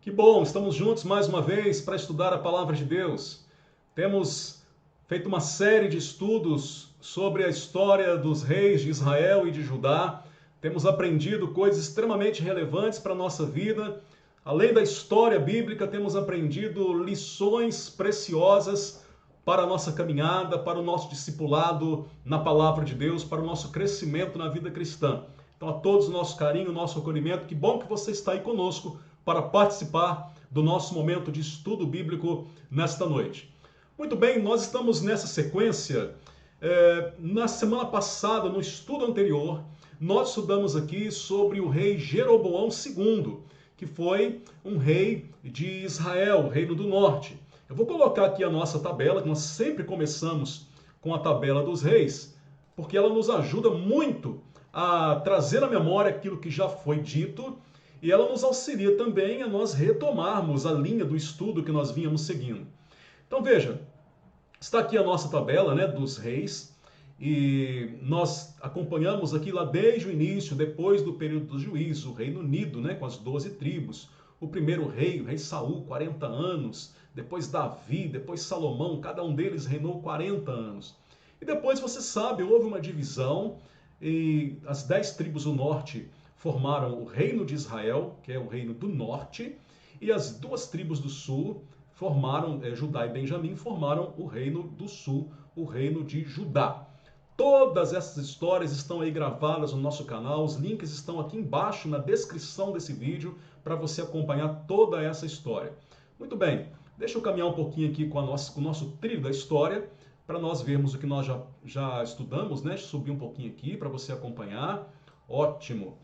Que bom, estamos juntos mais uma vez para estudar a palavra de Deus. Temos feito uma série de estudos sobre a história dos reis de Israel e de Judá. Temos aprendido coisas extremamente relevantes para a nossa vida. Além da história bíblica, temos aprendido lições preciosas para a nossa caminhada, para o nosso discipulado na palavra de Deus, para o nosso crescimento na vida cristã. Então, a todos o nosso carinho, o nosso acolhimento. Que bom que você está aí conosco para participar do nosso momento de estudo bíblico nesta noite. Muito bem, nós estamos nessa sequência. Na semana passada, no estudo anterior, nós estudamos aqui sobre o rei Jeroboão II, que foi um rei de Israel, o reino do norte. Eu vou colocar aqui a nossa tabela, que nós sempre começamos com a tabela dos reis, porque ela nos ajuda muito a trazer à memória aquilo que já foi dito e ela nos auxilia também a nós retomarmos a linha do estudo que nós vínhamos seguindo. Então veja, está aqui a nossa tabela, né, dos reis, e nós acompanhamos aqui lá desde o início, depois do período dos juízes, o Reino Unido, né, com as 12 tribos, o primeiro rei, o rei Saul, 40 anos, depois Davi, depois Salomão, cada um deles reinou 40 anos. E depois, você sabe, houve uma divisão e as 10 tribos do norte formaram o reino de Israel, que é o reino do norte, e as 2 tribos do sul formaram, Judá e Benjamim, formaram o reino do sul, o reino de Judá. Todas essas histórias estão aí gravadas no nosso canal, os links estão aqui embaixo na descrição desse vídeo para você acompanhar toda essa história. Muito bem, deixa eu caminhar um pouquinho aqui com o nosso trilho da história, para nós vermos o que nós já estudamos, né? Subir um pouquinho aqui para você acompanhar. Ótimo!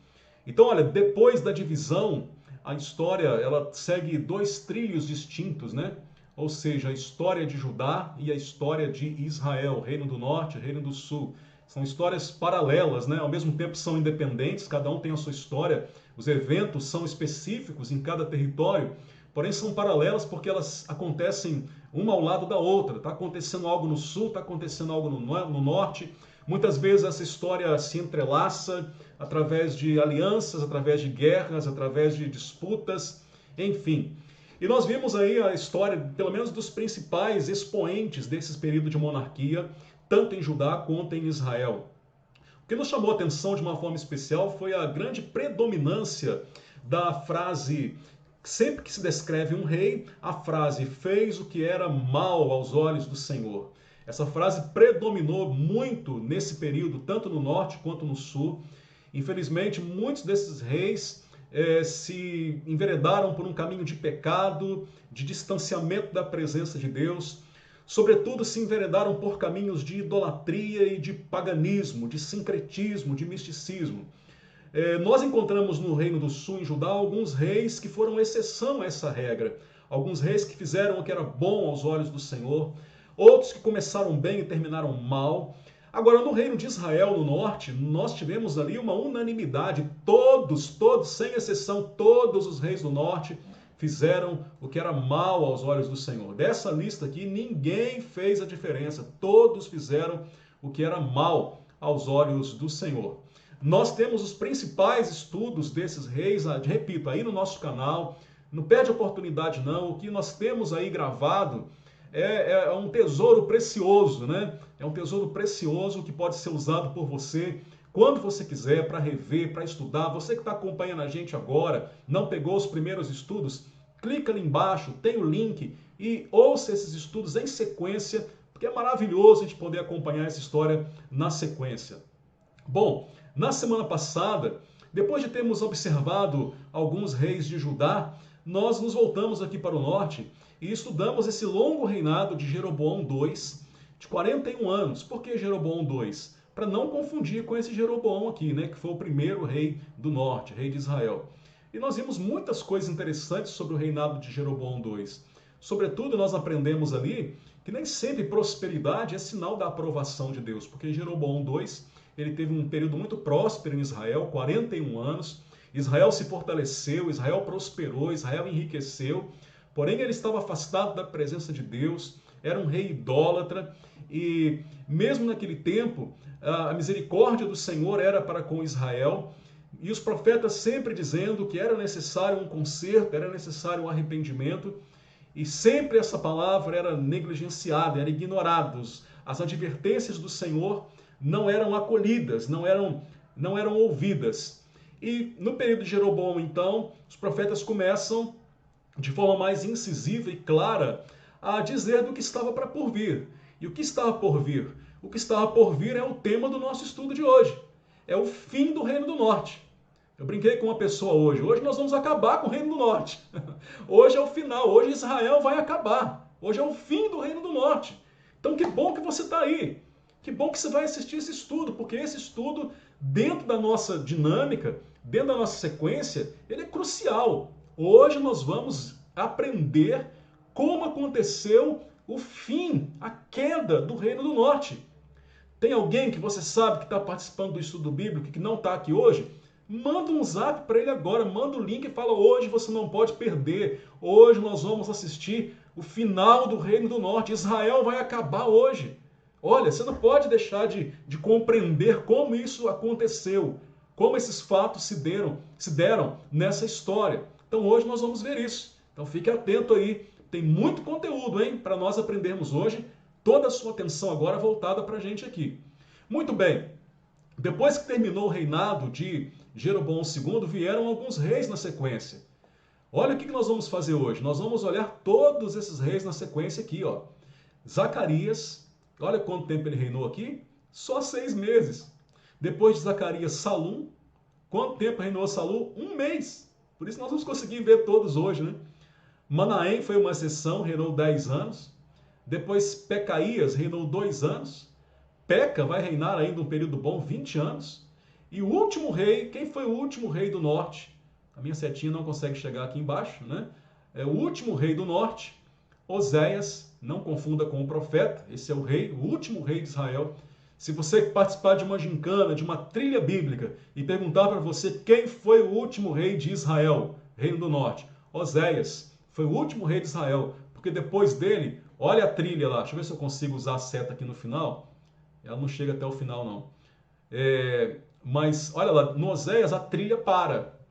Então, olha, depois da divisão, a história ela segue 2 trilhos distintos, né? Ou seja, a história de Judá e a história de Israel, Reino do Norte e Reino do Sul. São histórias paralelas, né? Ao mesmo tempo são independentes, cada um tem a sua história. Os eventos são específicos em cada território, porém são paralelas porque elas acontecem uma ao lado da outra. Está acontecendo algo no sul, está acontecendo algo no norte. Muitas vezes essa história se entrelaça através de alianças, através de guerras, através de disputas, enfim. E nós vimos aí a história, pelo menos dos principais expoentes desse período de monarquia, tanto em Judá quanto em Israel. O que nos chamou a atenção de uma forma especial foi a grande predominância da frase, sempre que se descreve um rei, a frase fez o que era mal aos olhos do Senhor. Essa frase predominou muito nesse período, tanto no norte quanto no sul. Infelizmente, muitos desses reis se enveredaram por um caminho de pecado, de distanciamento da presença de Deus. Sobretudo, se enveredaram por caminhos de idolatria e de paganismo, de sincretismo, de misticismo. Nós encontramos no Reino do Sul, em Judá, alguns reis que foram exceção a essa regra. Alguns reis que fizeram o que era bom aos olhos do Senhor. Outros que começaram bem e terminaram mal. Agora, no reino de Israel, no norte, nós tivemos ali uma unanimidade. Todos, sem exceção, todos os reis do norte fizeram o que era mal aos olhos do Senhor. Dessa lista aqui, ninguém fez a diferença. Todos fizeram o que era mal aos olhos do Senhor. Nós temos os principais estudos desses reis, repito, aí no nosso canal. Não perde oportunidade não. O que nós temos aí gravado é um tesouro precioso, né? É um tesouro precioso que pode ser usado por você quando você quiser, para rever, para estudar. Você que está acompanhando a gente agora, não pegou os primeiros estudos, clica ali embaixo, tem o link e ouça esses estudos em sequência, porque é maravilhoso a gente poder acompanhar essa história na sequência. Bom, na semana passada, depois de termos observado alguns reis de Judá, nós nos voltamos aqui para o norte e estudamos esse longo reinado de Jeroboão II, de 41 anos. Por que Jeroboão II? Para não confundir com esse Jeroboão aqui, né, que foi o primeiro rei do norte, rei de Israel. E nós vimos muitas coisas interessantes sobre o reinado de Jeroboão II. Sobretudo, nós aprendemos ali que nem sempre prosperidade é sinal da aprovação de Deus, porque Jeroboão II, ele teve um período muito próspero em Israel, 41 anos. Israel se fortaleceu, Israel prosperou, Israel enriqueceu, porém ele estava afastado da presença de Deus, era um rei idólatra, e mesmo naquele tempo, a misericórdia do Senhor era para com Israel, E os profetas sempre dizendo que era necessário um conserto, era necessário um arrependimento, e sempre essa palavra era negligenciada, era ignorada. As advertências do Senhor não eram acolhidas, não eram ouvidas. E no período de Jeroboão, então, os profetas começam, de forma mais incisiva e clara, a dizer do que estava para por vir. E o que estava por vir? O que estava por vir é o tema do nosso estudo de hoje. É o fim do Reino do Norte. Eu brinquei com uma pessoa hoje. Hoje nós vamos acabar com o Reino do Norte. Hoje é o final. Hoje Israel vai acabar. Hoje é o fim do Reino do Norte. Então que bom que você está aí. Que bom que você vai assistir esse estudo, porque esse estudo, dentro da nossa dinâmica, dentro da nossa sequência, ele é crucial. Hoje nós vamos aprender como aconteceu o fim, a queda do Reino do Norte. Tem alguém que você sabe que está participando do estudo bíblico que não está aqui hoje? Manda um zap para ele agora, manda o link e fala: hoje você não pode perder, hoje nós vamos assistir o final do Reino do Norte, Israel vai acabar hoje. Olha, você não pode deixar de compreender como isso aconteceu, como esses fatos se deram nessa história. Então hoje nós vamos ver isso. Então fique atento aí, tem muito conteúdo, hein, para nós aprendermos hoje. Toda a sua atenção agora voltada para a gente aqui. Muito bem, depois que terminou o reinado de Jeroboão II, vieram alguns reis na sequência. Olha o que nós vamos fazer hoje. Nós vamos olhar todos esses reis na sequência aqui, ó. Zacarias, olha quanto tempo ele reinou aqui? Só 6 meses. Depois de Zacarias, Salum. Quanto tempo reinou Salum? 1 mês. Por isso nós vamos conseguir ver todos hoje, né? Manaém foi uma exceção, reinou 10 anos. Depois Pecaías reinou 2 anos. Peca vai reinar ainda um período bom, 20 anos. E o último rei, quem foi o último rei do norte? A minha setinha não consegue chegar aqui embaixo, né? É o último rei do norte, Oséias, não confunda com o profeta, esse é o rei, o último rei de Israel. Se você participar de uma gincana, de uma trilha bíblica, e perguntar para você quem foi o último rei de Israel, reino do norte, Oséias, foi o último rei de Israel, porque depois dele, olha a trilha lá, deixa eu ver se eu consigo usar a seta aqui no final, ela não chega até o final não. Mas olha lá, no Oséias a trilha para.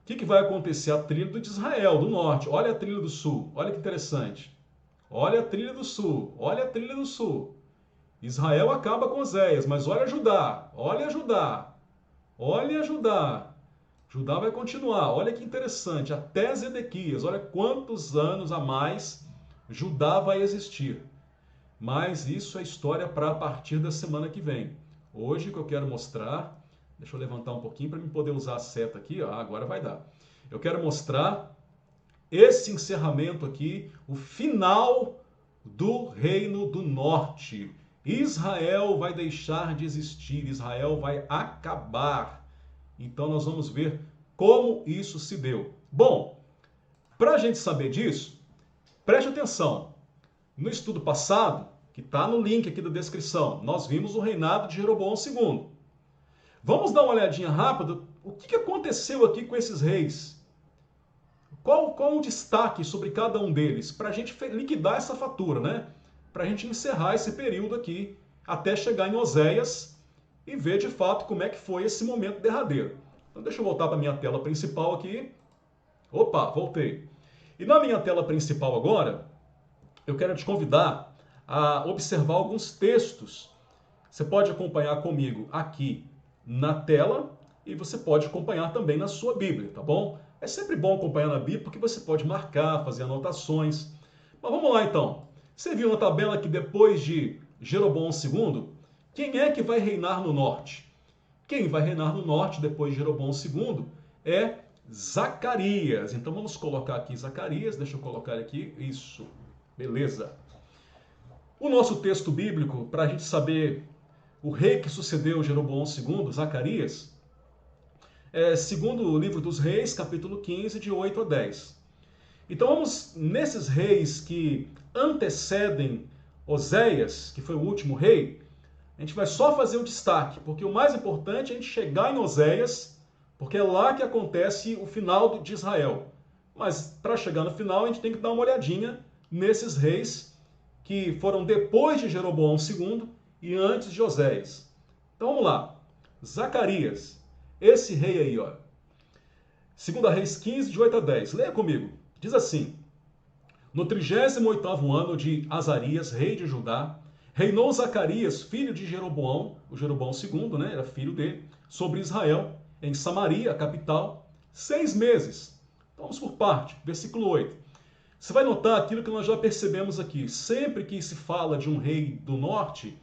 O que vai acontecer? A trilha de Israel, do norte. Olha a trilha do sul. Olha que interessante. Olha a trilha do sul. Olha a trilha do sul. Israel acaba com Oséias, mas olha Judá. Olha Judá. Olha Judá. Judá vai continuar. Olha que interessante. Até Zedequias. Olha quantos anos a mais Judá vai existir. Mas isso é história para a partir da semana que vem. Hoje o que eu quero mostrar... Deixa eu levantar um pouquinho para eu poder usar a seta aqui. Ó, agora vai dar. Eu quero mostrar esse encerramento aqui, o final do Reino do Norte. Israel vai deixar de existir, Israel vai acabar. Então nós vamos ver como isso se deu. Bom, para a gente saber disso, preste atenção. No estudo passado, que está no link aqui da descrição, nós vimos o reinado de Jeroboão II. Vamos dar uma olhadinha rápida, o que aconteceu aqui com esses reis? Qual o destaque sobre cada um deles? Para a gente liquidar essa fatura, né? Para a gente encerrar esse período aqui, até chegar em Oséias e ver de fato como é que foi esse momento derradeiro. Então deixa eu voltar para a minha tela principal aqui. Opa, voltei. E na minha tela principal agora, eu quero te convidar a observar alguns textos. Você pode acompanhar comigo aqui na tela e você pode acompanhar também na sua Bíblia, tá bom? É sempre bom acompanhar na Bíblia porque você pode marcar, fazer anotações. Mas vamos lá então. Você viu na tabela que depois de Jeroboão II, quem é que vai reinar no norte? Quem vai reinar no norte depois de Jeroboão II é Zacarias. Então vamos colocar aqui Zacarias, deixa eu colocar aqui, isso, beleza. O nosso texto bíblico, para a gente saber o rei que sucedeu Jeroboão II, Zacarias, segundo o livro dos Reis, capítulo 15, de 8 a 10. Então vamos nesses reis que antecedem Oséias, que foi o último rei, a gente vai só fazer o destaque, porque o mais importante é a gente chegar em Oséias, porque é lá que acontece o final de Israel. Mas para chegar no final, a gente tem que dar uma olhadinha nesses reis que foram depois de Jeroboão II e antes de Oséias. Então vamos lá. Zacarias. Esse rei aí, ó. 2 Reis 15, de 8 a 10. Leia comigo. Diz assim: no 38º ano de Azarias, rei de Judá, reinou Zacarias, filho de Jeroboão, o Jeroboão II, né, era filho dele, sobre Israel, em Samaria, a capital, 6 meses. Vamos por parte. Versículo 8. Você vai notar aquilo que nós já percebemos aqui. Sempre que se fala de um rei do norte,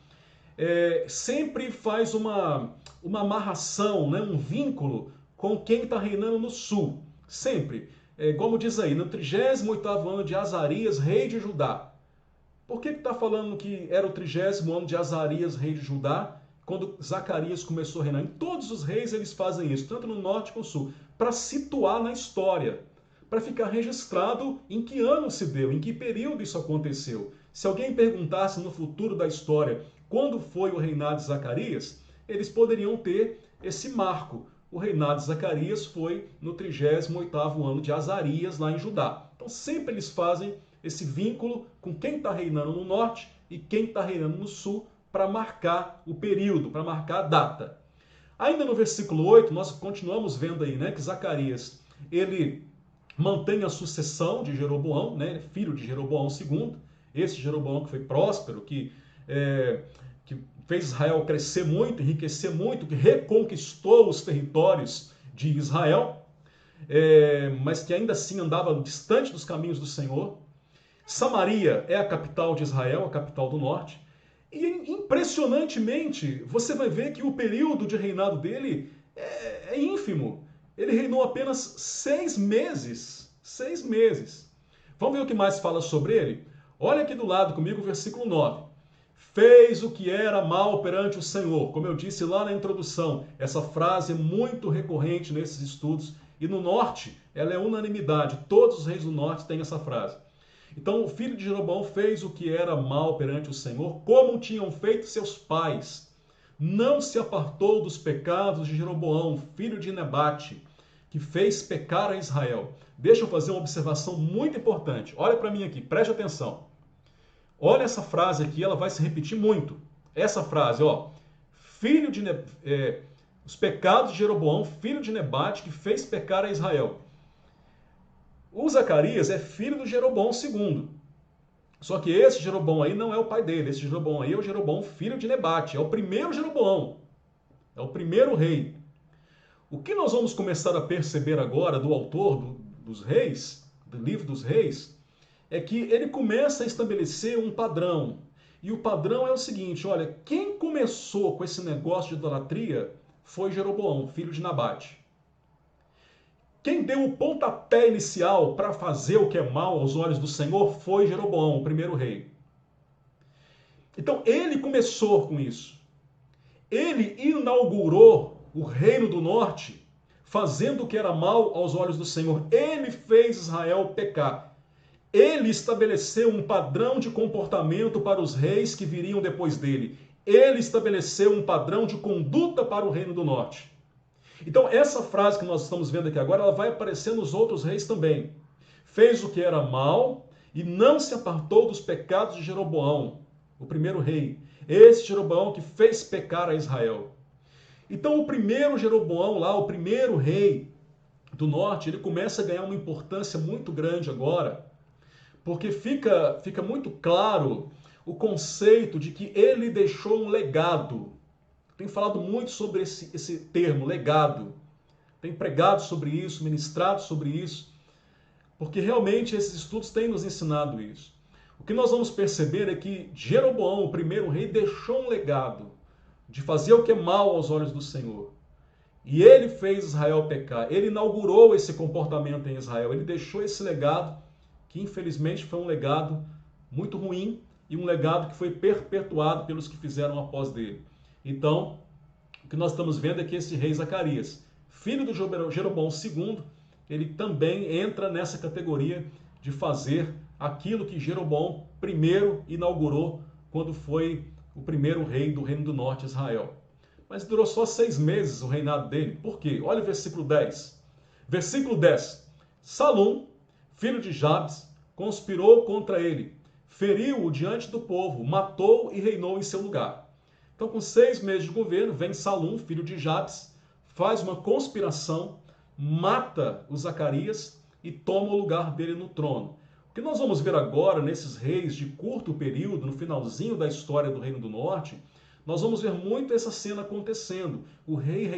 sempre faz uma amarração, né, um vínculo com quem está reinando no sul. Sempre. Como diz aí, no 38º ano de Azarias, rei de Judá. Por que está falando que era o 30º ano de Azarias, rei de Judá, quando Zacarias começou a reinar? Em todos os reis eles fazem isso, tanto no norte como no sul, para situar na história, para ficar registrado em que ano se deu, em que período isso aconteceu. Se alguém perguntasse no futuro da história quando foi o reinado de Zacarias, eles poderiam ter esse marco. O reinado de Zacarias foi no 38º ano de Azarias, lá em Judá. Então sempre eles fazem esse vínculo com quem está reinando no norte e quem está reinando no sul para marcar o período, para marcar a data. Ainda no versículo 8, nós continuamos vendo aí, né, que Zacarias, ele mantém a sucessão de Jeroboão, né, filho de Jeroboão II, esse Jeroboão que foi próspero, que fez Israel crescer muito, enriquecer muito, que reconquistou os territórios de Israel, mas que ainda assim andava distante dos caminhos do Senhor. Samaria é a capital de Israel, a capital do norte. E impressionantemente, você vai ver que o período de reinado dele é ínfimo. Ele reinou apenas 6 meses. 6 meses. Vamos ver o que mais fala sobre ele? Olha aqui do lado comigo o versículo 9. Fez o que era mal perante o Senhor. Como eu disse lá na introdução, essa frase é muito recorrente nesses estudos. E no norte, ela é unanimidade. Todos os reis do norte têm essa frase. Então, o filho de Jeroboão fez o que era mal perante o Senhor, como tinham feito seus pais. Não se apartou dos pecados de Jeroboão, filho de Nebate, que fez pecar a Israel. Deixa eu fazer uma observação muito importante. Olha para mim aqui, preste atenção. Olha essa frase aqui, ela vai se repetir muito. Essa frase, ó. Filho de os pecados de Jeroboão, filho de Nebate, que fez pecar a Israel. O Zacarias é filho do Jeroboão II. Só que esse Jeroboão aí não é o pai dele. Esse Jeroboão aí é o Jeroboão filho de Nebate. É o primeiro Jeroboão. É o primeiro rei. O que nós vamos começar a perceber agora do autor dos reis, do livro dos reis, é que ele começa a estabelecer um padrão. E o padrão é o seguinte, olha, quem começou com esse negócio de idolatria foi Jeroboão, filho de Nabate. Quem deu o pontapé inicial para fazer o que é mal aos olhos do Senhor foi Jeroboão, o primeiro rei. Então, ele começou com isso. Ele inaugurou o reino do norte, fazendo o que era mal aos olhos do Senhor. Ele fez Israel pecar. Ele estabeleceu um padrão de comportamento para os reis que viriam depois dele. Ele estabeleceu um padrão de conduta para o reino do norte. Então, essa frase que nós estamos vendo aqui agora, ela vai aparecer nos outros reis também. Fez o que era mal e não se apartou dos pecados de Jeroboão, o primeiro rei. Esse Jeroboão que fez pecar a Israel. Então, o primeiro Jeroboão lá, o primeiro rei do norte, ele começa a ganhar uma importância muito grande agora, porque fica muito claro o conceito de que ele deixou um legado. Tenho falado muito sobre esse termo, legado. Tenho pregado sobre isso, ministrado sobre isso, porque realmente esses estudos têm nos ensinado isso. O que nós vamos perceber é que Jeroboão, o primeiro rei, deixou um legado de fazer o que é mal aos olhos do Senhor. E ele fez Israel pecar. Ele inaugurou esse comportamento em Israel. Ele deixou esse legado, que infelizmente foi um legado muito ruim e um legado que foi perpetuado pelos que fizeram após dele. Então, o que nós estamos vendo é que esse rei Zacarias, filho do Jeroboão II, ele também entra nessa categoria de fazer aquilo que Jeroboão primeiro inaugurou quando foi o primeiro rei do Reino do Norte, Israel. Mas durou só 6 meses o reinado dele. Por quê? Olha o versículo 10. Versículo 10. Salum, filho de Jabes, conspirou contra ele, feriu-o diante do povo, matou e reinou em seu lugar. Então, com 6 meses de governo, vem Salum, filho de Jabes, faz uma conspiração, mata o Zacarias e toma o lugar dele no trono. O que nós vamos ver agora, nesses reis de curto período, no finalzinho da história do Reino do Norte, nós vamos ver muito essa cena acontecendo. O rei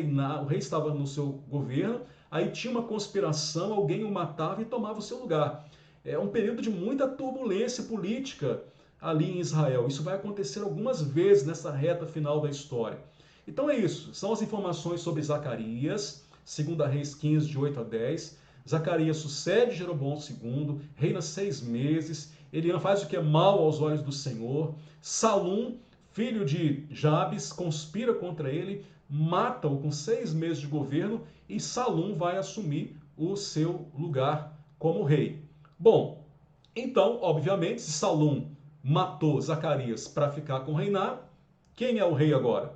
estava no seu governo, aí tinha uma conspiração, alguém o matava e tomava o seu lugar. É um período de muita turbulência política ali em Israel. Isso vai acontecer algumas vezes nessa reta final da história. Então é isso, são as informações sobre Zacarias, 2 Reis 15, de 8 a 10. Zacarias sucede Jeroboão II, reina 6 meses, ele faz o que é mal aos olhos do Senhor. Salum, filho de Jabes, conspira contra ele, mata-o com 6 meses de governo e Salum vai assumir o seu lugar como rei. Bom, então, obviamente, se Salum matou Zacarias para ficar com o reinado, quem é o rei agora?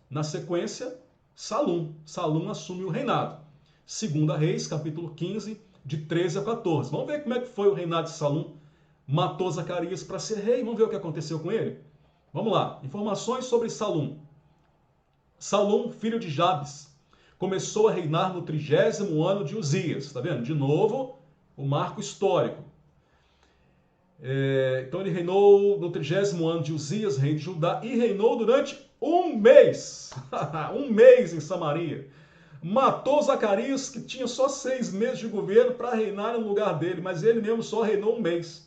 Na sequência, Salum. Salum assume o reinado. 2 Reis, capítulo 15, de 13 a 14. Vamos ver como é que foi o reinado de Salum. Matou Zacarias para ser rei. Vamos ver o que aconteceu com ele? Vamos lá. Informações sobre Salum. Salum, filho de Jabes, começou a reinar no 30º ano de Uzias. Está vendo? De novo, o marco histórico. Então ele reinou no 30º ano de Uzias, rei de Judá, e reinou durante um mês. Um mês em Samaria. Matou Zacarias, que tinha só 6 meses de governo, para reinar no lugar dele, mas ele mesmo só reinou um mês.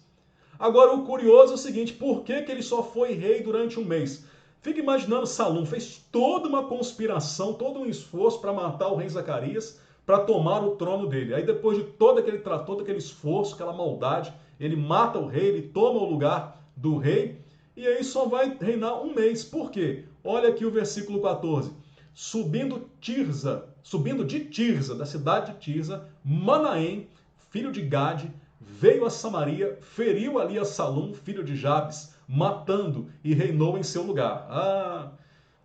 Agora, o curioso é o seguinte, por que ele só foi rei durante um mês? Fica imaginando, Salum fez toda uma conspiração, todo um esforço para matar o rei Zacarias, para tomar o trono dele. Aí depois de todo aquele esforço, aquela maldade, ele mata o rei, ele toma o lugar do rei, e aí só vai reinar um mês. Por quê? Olha aqui o versículo 14. Subindo de Tirza, da cidade de Tirza, Manaém, filho de Gade, veio a Samaria, feriu ali a Salum, filho de Jabes, matando e reinou em seu lugar. Ah,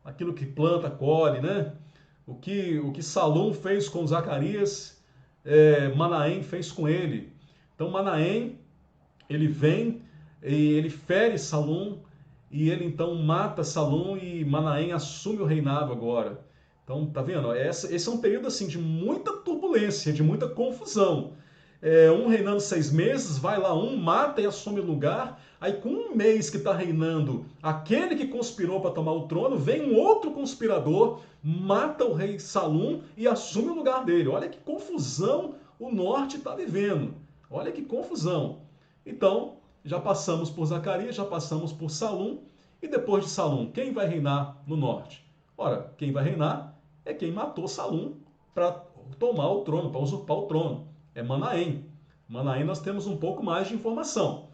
aquilo que planta, colhe, né? O que Salum fez com Zacarias, Manaém fez com ele. Então Manaém, ele vem e ele fere Salum, e ele então mata Salum e Manaém assume o reinado agora. Então, tá vendo? Esse é um período assim, de muita turbulência, de muita confusão. Um reinando 6 meses, vai lá mata e assume o lugar. Aí com um mês que está reinando aquele que conspirou para tomar o trono, vem um outro conspirador, mata o rei Salum e assume o lugar dele. Olha que confusão o norte está vivendo. Olha que confusão. Então, já passamos por Zacarias, já passamos por Salum, e depois de Salum, quem vai reinar no norte? Ora, quem vai reinar é quem matou Salum para tomar o trono, para usurpar o trono. É Manaém. Manaém nós temos um pouco mais de informação.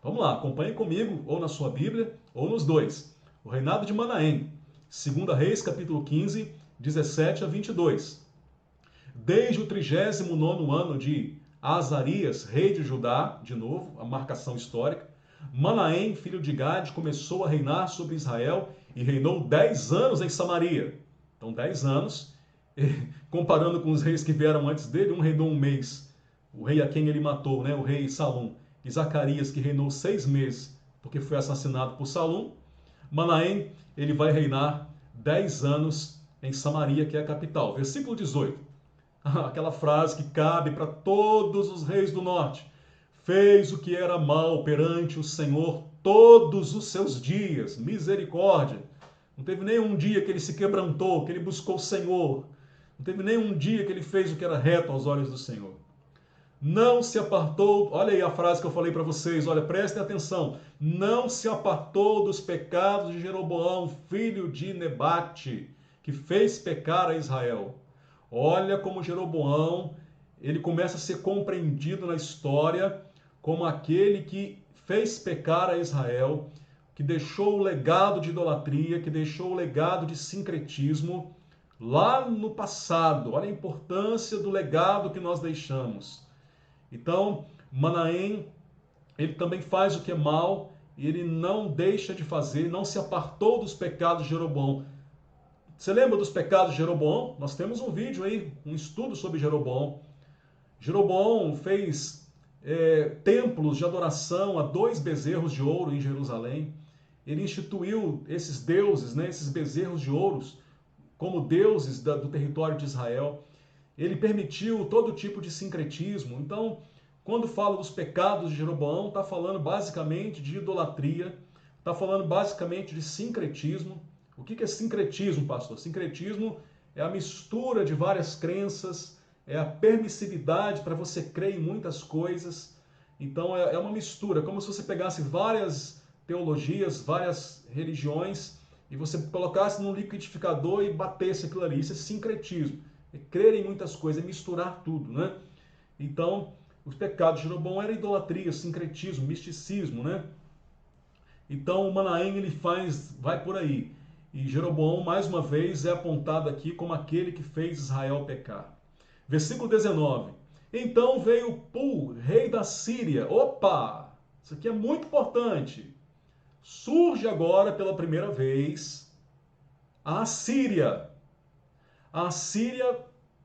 Vamos lá, acompanhe comigo, ou na sua Bíblia, ou nos dois. O reinado de Manaém, 2 Reis, capítulo 15, 17 a 22. Desde o 39º ano de Azarias, rei de Judá, de novo, a marcação histórica, Manaém, filho de Gade, começou a reinar sobre Israel e reinou 10 anos em Samaria. Então, 10 anos, comparando com os reis que vieram antes dele, um reinou um mês. O rei a quem ele matou, né? O rei Salum. E Zacarias, que reinou 6 meses, porque foi assassinado por Salum. Manaém, ele vai reinar 10 anos em Samaria, que é a capital. Versículo 18. Aquela frase que cabe para todos os reis do norte. Fez o que era mal perante o Senhor todos os seus dias. Misericórdia. Não teve nenhum dia que ele se quebrantou, que ele buscou o Senhor. Não teve nenhum dia que ele fez o que era reto aos olhos do Senhor. Não se apartou, olha aí a frase que eu falei para vocês, olha, prestem atenção. Não se apartou dos pecados de Jeroboão, filho de Nebate, que fez pecar a Israel. Olha como Jeroboão, ele começa a ser compreendido na história como aquele que fez pecar a Israel, que deixou o legado de idolatria, que deixou o legado de sincretismo lá no passado. Olha a importância do legado que nós deixamos. Então, Manaém, ele também faz o que é mal, e ele não deixa de fazer, não se apartou dos pecados de Jeroboão. Você lembra dos pecados de Jeroboão? Nós temos um vídeo aí, um estudo sobre Jeroboão. Jeroboão fez templos de adoração a 2 bezerros de ouro em Jerusalém. Ele instituiu esses deuses, né, esses bezerros de como deuses do território de Israel. Ele permitiu todo tipo de sincretismo. Então, quando fala dos pecados de Jeroboão, está falando basicamente de idolatria, está falando basicamente de sincretismo. O que é sincretismo, pastor? Sincretismo é a mistura de várias crenças, é a permissividade para você crer em muitas coisas. Então é uma mistura, como se você pegasse várias teologias, várias religiões, e você colocasse num liquidificador e batesse aquilo ali. Isso é sincretismo. É crer em muitas coisas, é misturar tudo, né? Então, os pecados de Jeroboão era idolatria, sincretismo, misticismo, né? Então, o Manaém, ele vai por aí. E Jeroboão, mais uma vez, é apontado aqui como aquele que fez Israel pecar. Versículo 19. Então veio Pul, rei da Síria. Opa! Isso aqui é muito importante. Surge agora, pela primeira vez, a Assíria. A Assíria,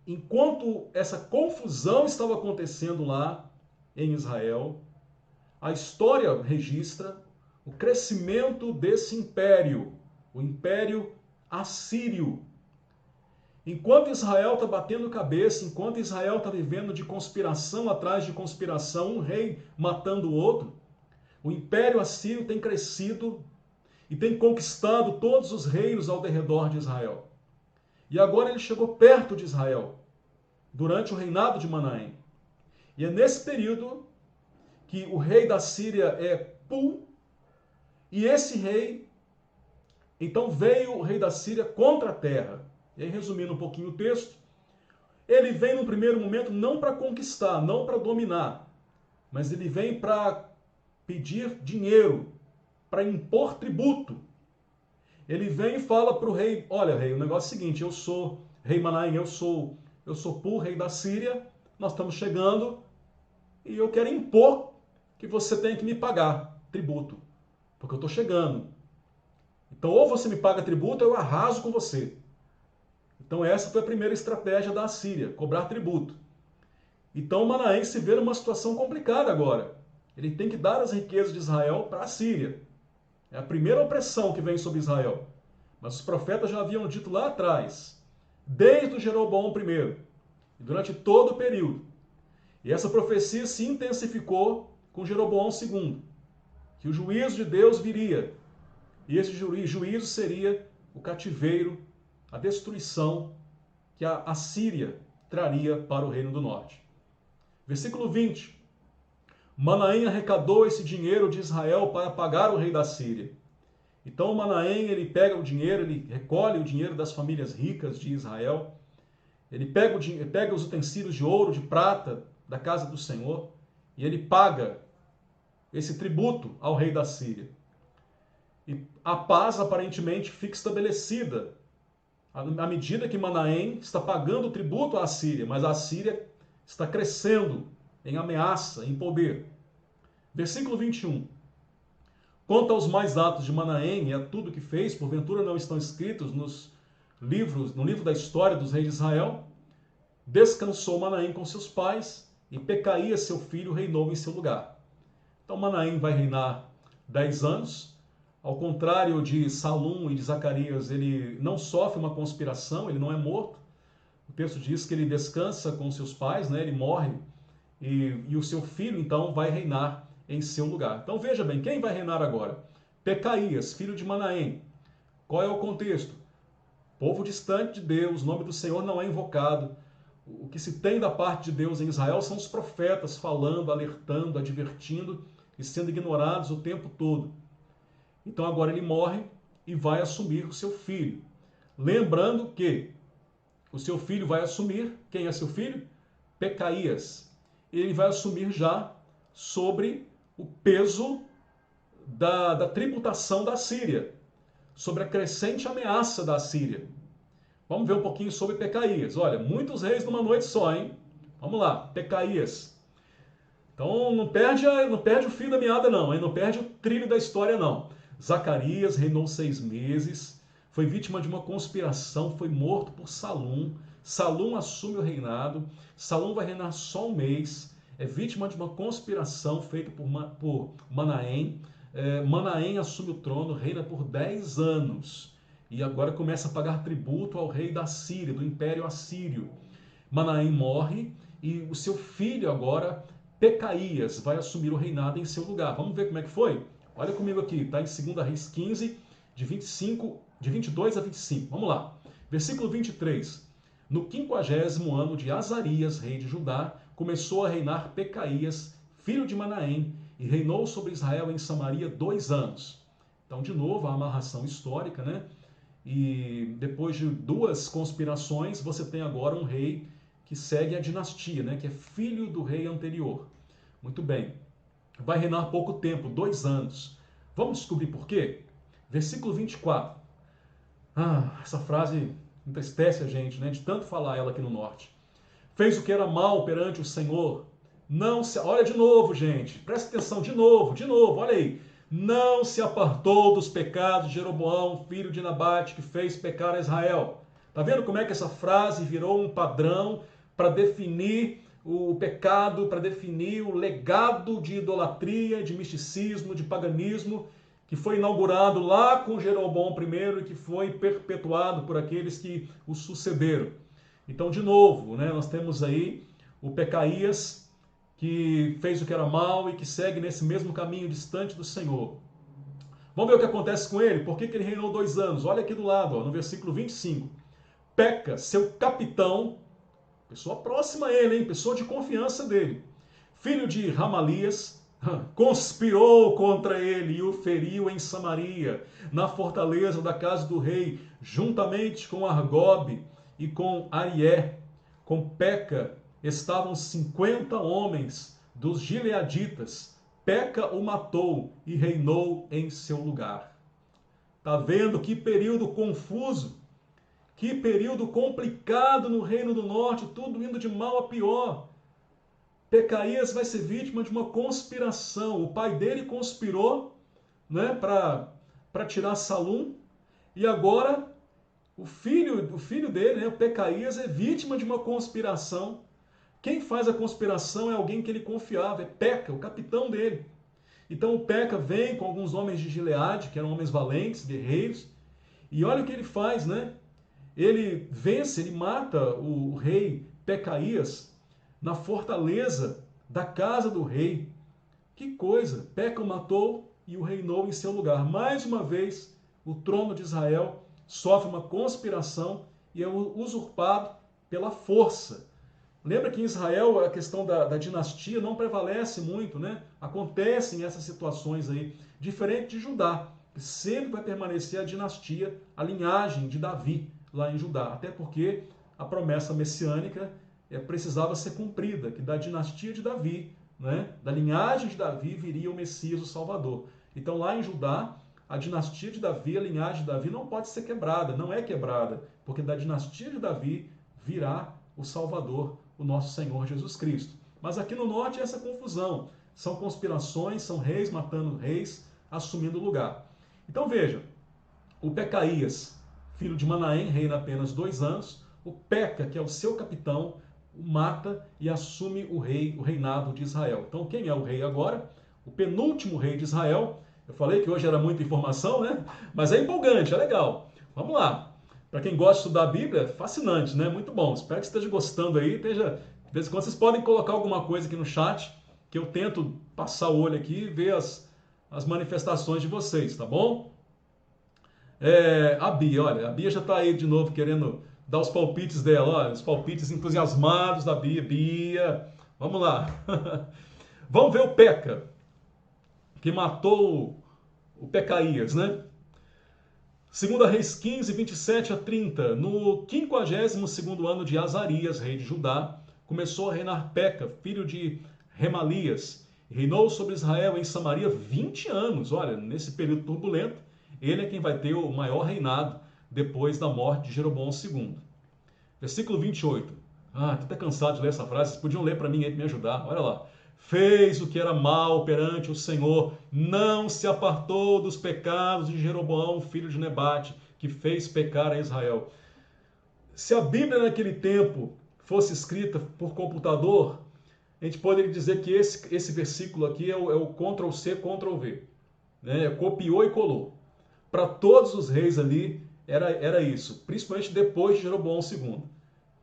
enquanto essa confusão estava acontecendo lá em Israel, a história registra o crescimento desse império, o Império Assírio. Enquanto Israel está batendo cabeça, enquanto Israel está vivendo de conspiração atrás de conspiração, um rei matando o outro, o Império Assírio tem crescido e tem conquistado todos os reinos ao redor de Israel. E agora ele chegou perto de Israel, durante o reinado de Manaém. E é nesse período que o rei da Síria é Pul, e esse rei, então veio o rei da Síria contra a terra. E aí, resumindo um pouquinho o texto, ele vem no primeiro momento não para conquistar, não para dominar, mas ele vem para pedir dinheiro, para impor tributo. Ele vem e fala para o rei, olha rei, o negócio é o seguinte, eu sou rei Manaém, eu sou Pul, rei da Síria, nós estamos chegando e eu quero impor que você tem que me pagar tributo, porque eu estou chegando. Então, ou você me paga tributo, ou eu arraso com você. Então, essa foi a primeira estratégia da Assíria, cobrar tributo. Então, Manaém se vê numa situação complicada agora. Ele tem que dar as riquezas de Israel para a Síria. É a primeira opressão que vem sobre Israel. Mas os profetas já haviam dito lá atrás, desde o Jeroboão I, durante todo o período. E essa profecia se intensificou com Jeroboão II, que o juízo de Deus viria. E esse juízo seria o cativeiro, a destruição que a Assíria traria para o Reino do Norte. Versículo 20. Manaém arrecadou esse dinheiro de Israel para pagar o rei da Síria. Então Manaém, ele pega o dinheiro, ele recolhe o dinheiro das famílias ricas de Israel, ele pega os utensílios de ouro, de prata da casa do Senhor, e ele paga esse tributo ao rei da Síria. E a paz aparentemente fica estabelecida à medida que Manaém está pagando o tributo à Síria, mas a Síria está crescendo em ameaça, em poder. Versículo 21. Quanto aos mais atos de Manaém e a tudo que fez, porventura não estão escritos no livro da história dos reis de Israel, descansou Manaém com seus pais e Pecaías, seu filho, reinou em seu lugar. Então Manaém vai reinar 10 anos. Ao contrário de Salum e de Zacarias, ele não sofre uma conspiração, ele não é morto. O texto diz que ele descansa com seus pais, né? Ele morre e o seu filho, então, vai reinar em seu lugar. Então veja bem, quem vai reinar agora? Pecaías, filho de Manaém. Qual é o contexto? Povo distante de Deus, o nome do Senhor não é invocado. O que se tem da parte de Deus em Israel são os profetas falando, alertando, advertindo e sendo ignorados o tempo todo. Então agora ele morre e vai assumir o seu filho. Lembrando que o seu filho vai assumir, quem é seu filho? Pecaías. Ele vai assumir já sobre o peso da tributação da Síria, sobre a crescente ameaça da Síria. Vamos ver um pouquinho sobre Pecaías. Olha, muitos reis numa noite só, hein? Vamos lá, Pecaías. Então não perde o fio da meada não, hein? Não perde o trilho da história não. Zacarias reinou 6 meses, foi vítima de uma conspiração, foi morto por Salum. Salum assume o reinado, Salum vai reinar só 1 mês, é vítima de uma conspiração feita por Manaém. Manaém assume o trono, reina por 10 anos. e agora começa a pagar tributo ao rei da Síria, do Império Assírio. Manaém morre e o seu filho agora, Pecaías, vai assumir o reinado em seu lugar. Vamos ver como é que foi? Olha comigo aqui, está em 2 Reis 15, de 22 a 25. Vamos lá. Versículo 23. No 50º ano de Azarias, rei de Judá, começou a reinar Pecaías, filho de Manaém, e reinou sobre Israel em Samaria 2 anos. Então, de novo, a amarração histórica, né? E depois de 2 conspirações, você tem agora um rei que segue a dinastia, né? Que é filho do rei anterior. Muito bem. Vai reinar pouco tempo, 2 anos. Vamos descobrir por quê? Versículo 24. Essa frase entristece a gente, né? De tanto falar ela aqui no norte. Fez o que era mal perante o Senhor. Não se... Olha de novo, gente. Presta atenção, de novo, olha aí. Não se apartou dos pecados de Jeroboão, filho de Nabate, que fez pecar a Israel. Tá vendo como é que essa frase virou um padrão para definir o pecado, para definir o legado de idolatria, de misticismo, de paganismo, que foi inaugurado lá com Jeroboão I e que foi perpetuado por aqueles que o sucederam. Então, de novo, né, nós temos aí o Pecaías, que fez o que era mal e que segue nesse mesmo caminho distante do Senhor. Vamos ver o que acontece com ele? Por que ele reinou 2 anos? Olha aqui do lado, ó, no versículo 25. Peca, seu capitão, pessoa próxima a ele, hein? Pessoa de confiança dele, filho de Ramalias, conspirou contra ele e o feriu em Samaria, na fortaleza da casa do rei, juntamente com Argobe e com Arié. Com Peca estavam 50 homens dos gileaditas. Peca o matou e reinou em seu lugar. Tá vendo que período confuso? Que período complicado no Reino do Norte, tudo indo de mal a pior. Pecaías vai ser vítima de uma conspiração. O pai dele conspirou, né, para tirar Salum, e agora o filho dele, né, o Pecaías, é vítima de uma conspiração. Quem faz a conspiração é alguém que ele confiava, é Peca, o capitão dele. Então o Peca vem com alguns homens de Gileade, que eram homens valentes, guerreiros, e olha o que ele faz, né? Ele vence, ele mata o rei Pecaías na fortaleza da casa do rei. Que coisa! Peca o matou e o reinou em seu lugar. Mais uma vez, o trono de Israel sofre uma conspiração e é usurpado pela força. Lembra que em Israel a questão da dinastia não prevalece muito, né? Acontecem essas situações aí, diferente de Judá, que sempre vai permanecer a dinastia, a linhagem de Davi lá em Judá, até porque a promessa messiânica precisava ser cumprida, que da dinastia de Davi, né? Da linhagem de Davi viria o Messias, o Salvador. Então lá em Judá, a dinastia de Davi, a linhagem de Davi não pode ser quebrada, não é quebrada, porque da dinastia de Davi virá o Salvador, o nosso Senhor Jesus Cristo. Mas aqui no norte é essa confusão. São conspirações, são reis matando reis, assumindo lugar. Então veja, o Pecaías, filho de Manaém, reina apenas 2 anos. O Peca, que é o seu capitão, o mata e assume o reinado de Israel. Então quem é o rei agora? O penúltimo rei de Israel. Eu falei que hoje era muita informação, né? Mas é empolgante, é legal. Vamos lá. Para quem gosta de estudar a Bíblia, fascinante, né? Muito bom. Espero que esteja gostando aí. De vez em quando vocês podem colocar alguma coisa aqui no chat, que eu tento passar o olho aqui e ver as manifestações de vocês, tá bom? A Bia, olha, a Bia já está aí de novo querendo dar os palpites dela, olha, os palpites entusiasmados da Bia. Bia, vamos lá. Vamos ver o Peca, que matou o Pecaías, né? 2 Reis 15, 27 a 30. No 52º ano de Azarias, rei de Judá, começou a reinar Peca, filho de Remalias. Reinou sobre Israel em Samaria 20 anos. Olha, nesse período turbulento, ele é quem vai ter o maior reinado depois da morte de Jeroboão II. Versículo 28. Estou até cansado de ler essa frase. Vocês podiam ler para mim aí, para me ajudar. Olha lá. Fez o que era mal perante o Senhor, não se apartou dos pecados de Jeroboão, filho de Nebate, que fez pecar a Israel. Se a Bíblia naquele tempo fosse escrita por computador, a gente poderia dizer que esse versículo aqui é o Ctrl+C, Ctrl+V. Né? Copiou e colou. Para todos os reis ali, era isso, principalmente depois de Jeroboão II.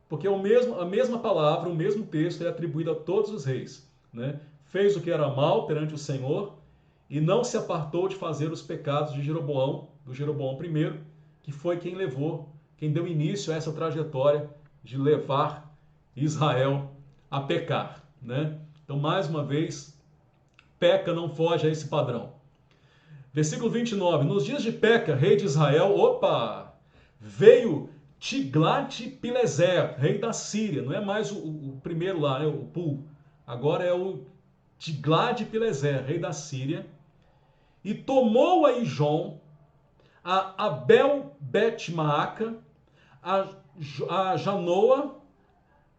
Porque a mesma palavra, o mesmo texto é atribuído a todos os reis. Né? Fez o que era mal perante o Senhor e não se apartou de fazer os pecados de Jeroboão, do Jeroboão I, que foi quem deu início a essa trajetória de levar Israel a pecar. Né? Então, mais uma vez, Peca não foge a esse padrão. Versículo 29. Nos dias de Peca, rei de Israel, veio Tiglat-Pileser, rei da Síria. Não é mais o primeiro lá, né, o Pul. Agora é o Tiglat-Pileser, rei da Síria. E tomou a Ijon, a Abel-Bet-Maaca, a Janoa,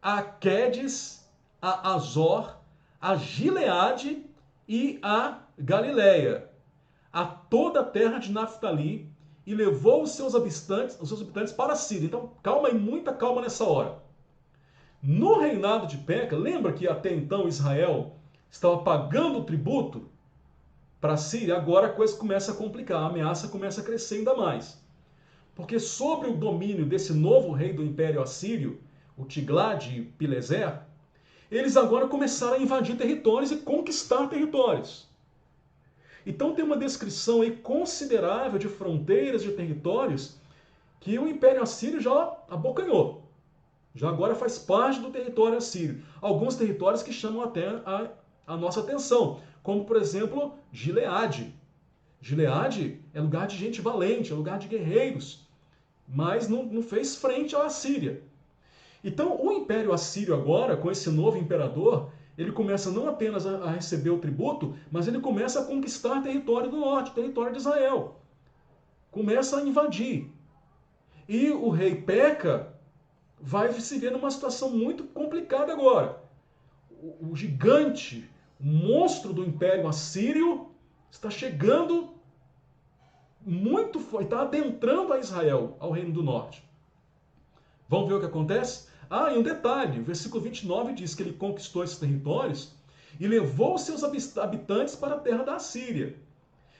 a Quedes, a Azor, a Gileade e a Galileia, a toda a terra de Naftali, e levou os seus habitantes para a Síria. Então, calma aí, muita calma nessa hora. No reinado de Peca, lembra que até então Israel estava pagando o tributo para a Síria? Agora a coisa começa a complicar, a ameaça começa a crescer ainda mais. Porque sobre o domínio desse novo rei do Império Assírio, o Tiglat-Pileser, eles agora começaram a invadir territórios e conquistar territórios. Então tem uma descrição aí considerável de fronteiras, de territórios, que o Império Assírio já abocanhou. Já agora faz parte do território assírio. Alguns territórios que chamam até a nossa atenção, como por exemplo Gileade. Gileade é lugar de gente valente, é lugar de guerreiros, mas não fez frente à Assíria. Então o Império Assírio agora, com esse novo imperador, ele começa não apenas a receber o tributo, mas ele começa a conquistar território do norte, território de Israel. Começa a invadir. E o rei Peca vai se ver numa situação muito complicada agora. O gigante, o monstro do Império Assírio, está chegando muito forte, está adentrando a Israel, ao Reino do Norte. Vamos ver o que acontece? E um detalhe, o versículo 29 diz que ele conquistou esses territórios e levou os seus habitantes para a terra da Síria.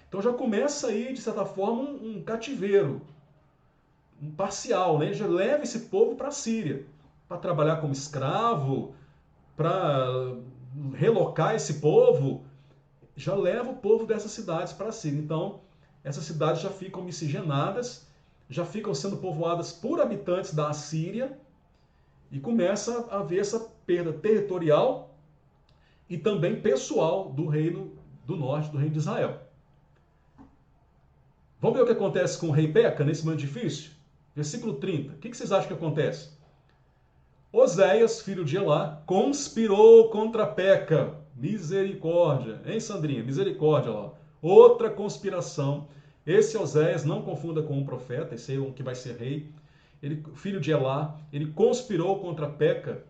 Então já começa aí, de certa forma, um cativeiro, um parcial, né? Ele já leva esse povo para a Síria, para trabalhar como escravo, para relocar esse povo, já leva o povo dessas cidades para a Síria. Então, essas cidades já ficam miscigenadas, já ficam sendo povoadas por habitantes da Assíria, e começa a haver essa perda territorial e também pessoal do reino do norte, do reino de Israel. Vamos ver o que acontece com o rei Peca nesse momento difícil? Versículo 30. O que vocês acham que acontece? Oséias, filho de Elá, conspirou contra Peca. Misericórdia. Hein, Sandrinha? Misericórdia lá. Outra conspiração. Esse Oséias, não confunda com um profeta, esse é o que vai ser rei. Ele, filho de Elá, ele conspirou contra Peca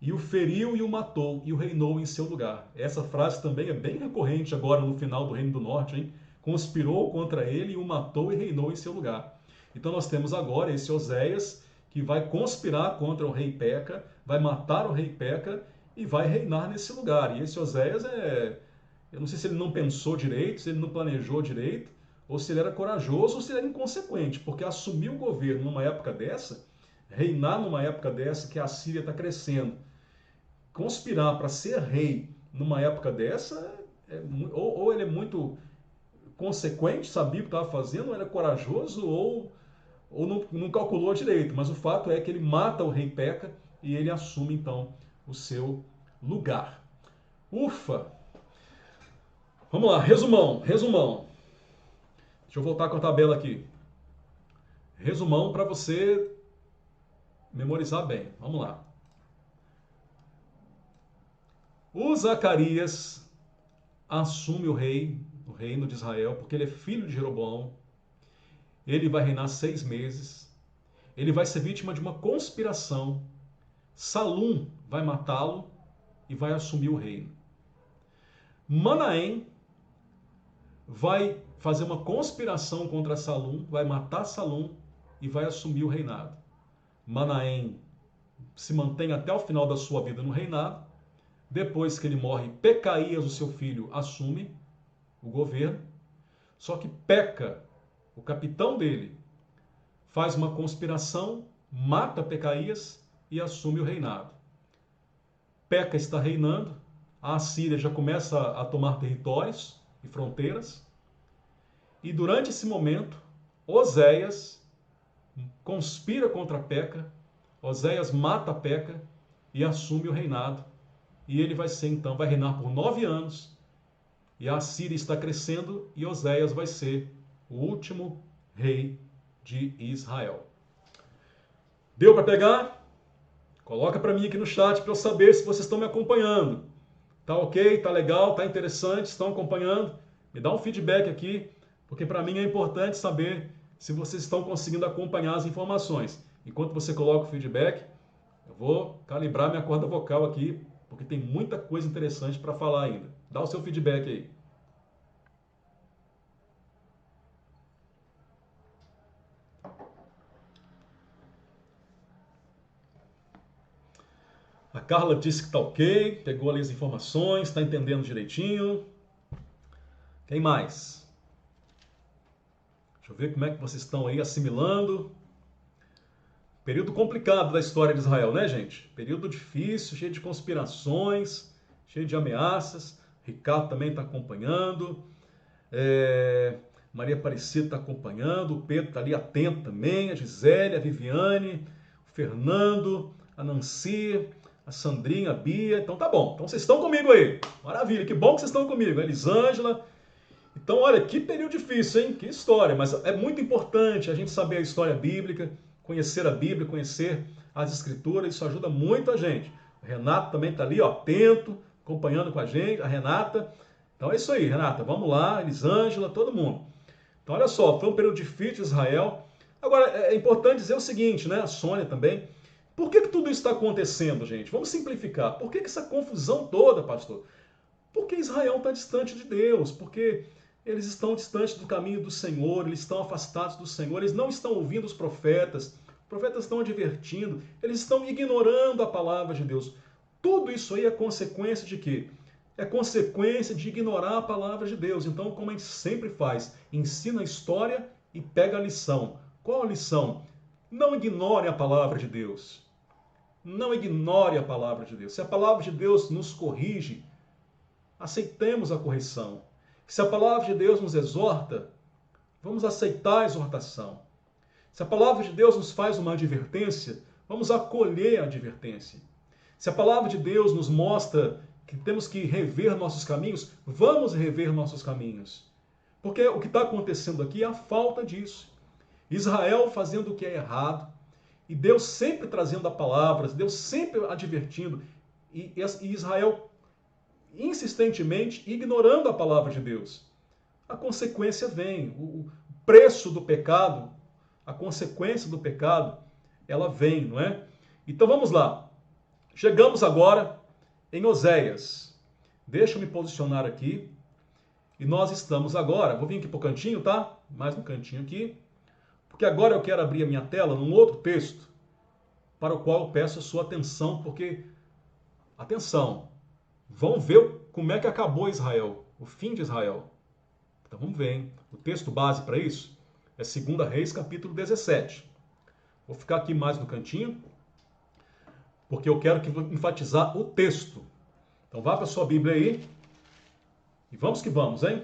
e o feriu e o matou e o reinou em seu lugar. Essa frase também é bem recorrente agora no final do Reino do Norte, hein? Conspirou contra ele e o matou e reinou em seu lugar. Então nós temos agora esse Oséias que vai conspirar contra o rei Peca, vai matar o rei Peca e vai reinar nesse lugar. E esse Oséias eu não sei se ele não pensou direito, se ele não planejou direito, ou se ele era corajoso ou se ele era inconsequente, porque assumir o governo numa época dessa, reinar numa época dessa que a Síria está crescendo, conspirar para ser rei numa época dessa, ou ele é muito consequente, sabia o que estava fazendo, ou era corajoso, ou não calculou direito. Mas o fato é que ele mata o rei Peca e ele assume então o seu lugar. Ufa! Vamos lá, resumão. Deixa eu voltar com a tabela aqui. Resumão para você memorizar bem. Vamos lá. O Zacarias assume o reino de Israel, porque ele é filho de Jeroboão. Ele vai reinar 6 meses. Ele vai ser vítima de uma conspiração. Salum vai matá-lo e vai assumir o reino. Manaém vai fazer uma conspiração contra Salum, vai matar Salum e vai assumir o reinado. Manaém se mantém até o final da sua vida no reinado. Depois que ele morre, Pecaías, o seu filho, assume o governo. Só que Peca, o capitão dele, faz uma conspiração, mata Pecaías e assume o reinado. Peca está reinando, a Assíria já começa a tomar territórios e fronteiras, e durante esse momento, Oséias conspira contra Peca, Oséias mata Peca e assume o reinado. E ele vai reinar por 9 anos, e a Assíria está crescendo, e Oséias vai ser o último rei de Israel. Deu para pegar? Coloca para mim aqui no chat para eu saber se vocês estão me acompanhando. Tá ok? Tá legal? Tá interessante? Estão acompanhando? Me dá um feedback aqui, porque para mim é importante saber se vocês estão conseguindo acompanhar as informações. Enquanto você coloca o feedback, eu vou calibrar minha corda vocal aqui, porque tem muita coisa interessante para falar ainda. Dá o seu feedback aí. A Carla disse que tá ok, pegou ali as informações, está entendendo direitinho. Quem mais? Deixa eu ver como é que vocês estão aí assimilando. Período complicado da história de Israel, né, gente? Período difícil, cheio de conspirações, cheio de ameaças. Ricardo também está acompanhando. Maria Aparecida está acompanhando. O Pedro está ali atento também. A Gisele, a Viviane, o Fernando, a Nancy, a Sandrinha, a Bia. Então tá bom. Então vocês estão comigo aí. Maravilha, que bom que vocês estão comigo. A Elisângela. Então, olha, que período difícil, hein? Que história. Mas é muito importante a gente saber a história bíblica, conhecer a Bíblia, conhecer as Escrituras. Isso ajuda muito a gente. O Renato também está ali, ó, atento, acompanhando com a gente. A Renata. Então é isso aí, Renata. Vamos lá, Elisângela, todo mundo. Então, olha só, foi um período difícil de Israel. Agora, é importante dizer o seguinte, né? A Sônia também. Por que tudo isso está acontecendo, gente? Vamos simplificar. Por que essa confusão toda, pastor? Porque Israel está distante de Deus, porque eles estão distantes do caminho do Senhor, eles estão afastados do Senhor, eles não estão ouvindo os profetas estão advertindo, eles estão ignorando a palavra de Deus. Tudo isso aí é consequência de quê? É consequência de ignorar a palavra de Deus. Então, como a gente sempre faz, ensina a história e pega a lição. Qual a lição? Não ignore a palavra de Deus. Não ignore a palavra de Deus. Se a palavra de Deus nos corrige, aceitemos a correção. Se a palavra de Deus nos exorta, vamos aceitar a exortação. Se a palavra de Deus nos faz uma advertência, vamos acolher a advertência. Se a palavra de Deus nos mostra que temos que rever nossos caminhos, vamos rever nossos caminhos. Porque o que está acontecendo aqui é a falta disso. Israel fazendo o que é errado, e Deus sempre trazendo a palavra, Deus sempre advertindo, e Israel insistentemente ignorando a palavra de Deus. A consequência vem, o preço do pecado, a consequência do pecado, ela vem, não é? Então vamos lá. Chegamos agora em Oséias. Deixa eu me posicionar aqui. E nós estamos agora, vou vir aqui para o cantinho, tá? Mais um cantinho aqui. Porque agora eu quero abrir a minha tela num outro texto, para o qual eu peço a sua atenção, porque, atenção, vão ver como é que acabou Israel, o fim de Israel. Então vamos ver, hein? O texto base para isso é 2 Reis, capítulo 17. Vou ficar aqui mais no cantinho, porque eu quero enfatizar o texto. Então vá para a sua Bíblia aí, e vamos que vamos, hein?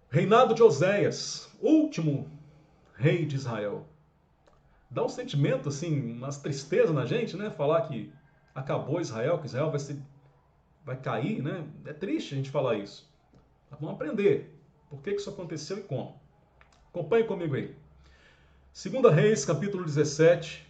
Reinado de Oséias, último rei de Israel. Dá um sentimento, assim, umas tristeza na gente, né? Falar que acabou Israel, que Israel vai cair, né? É triste a gente falar isso. Mas vamos aprender por que isso aconteceu e como. Acompanhe comigo aí. 2 Reis, capítulo 17.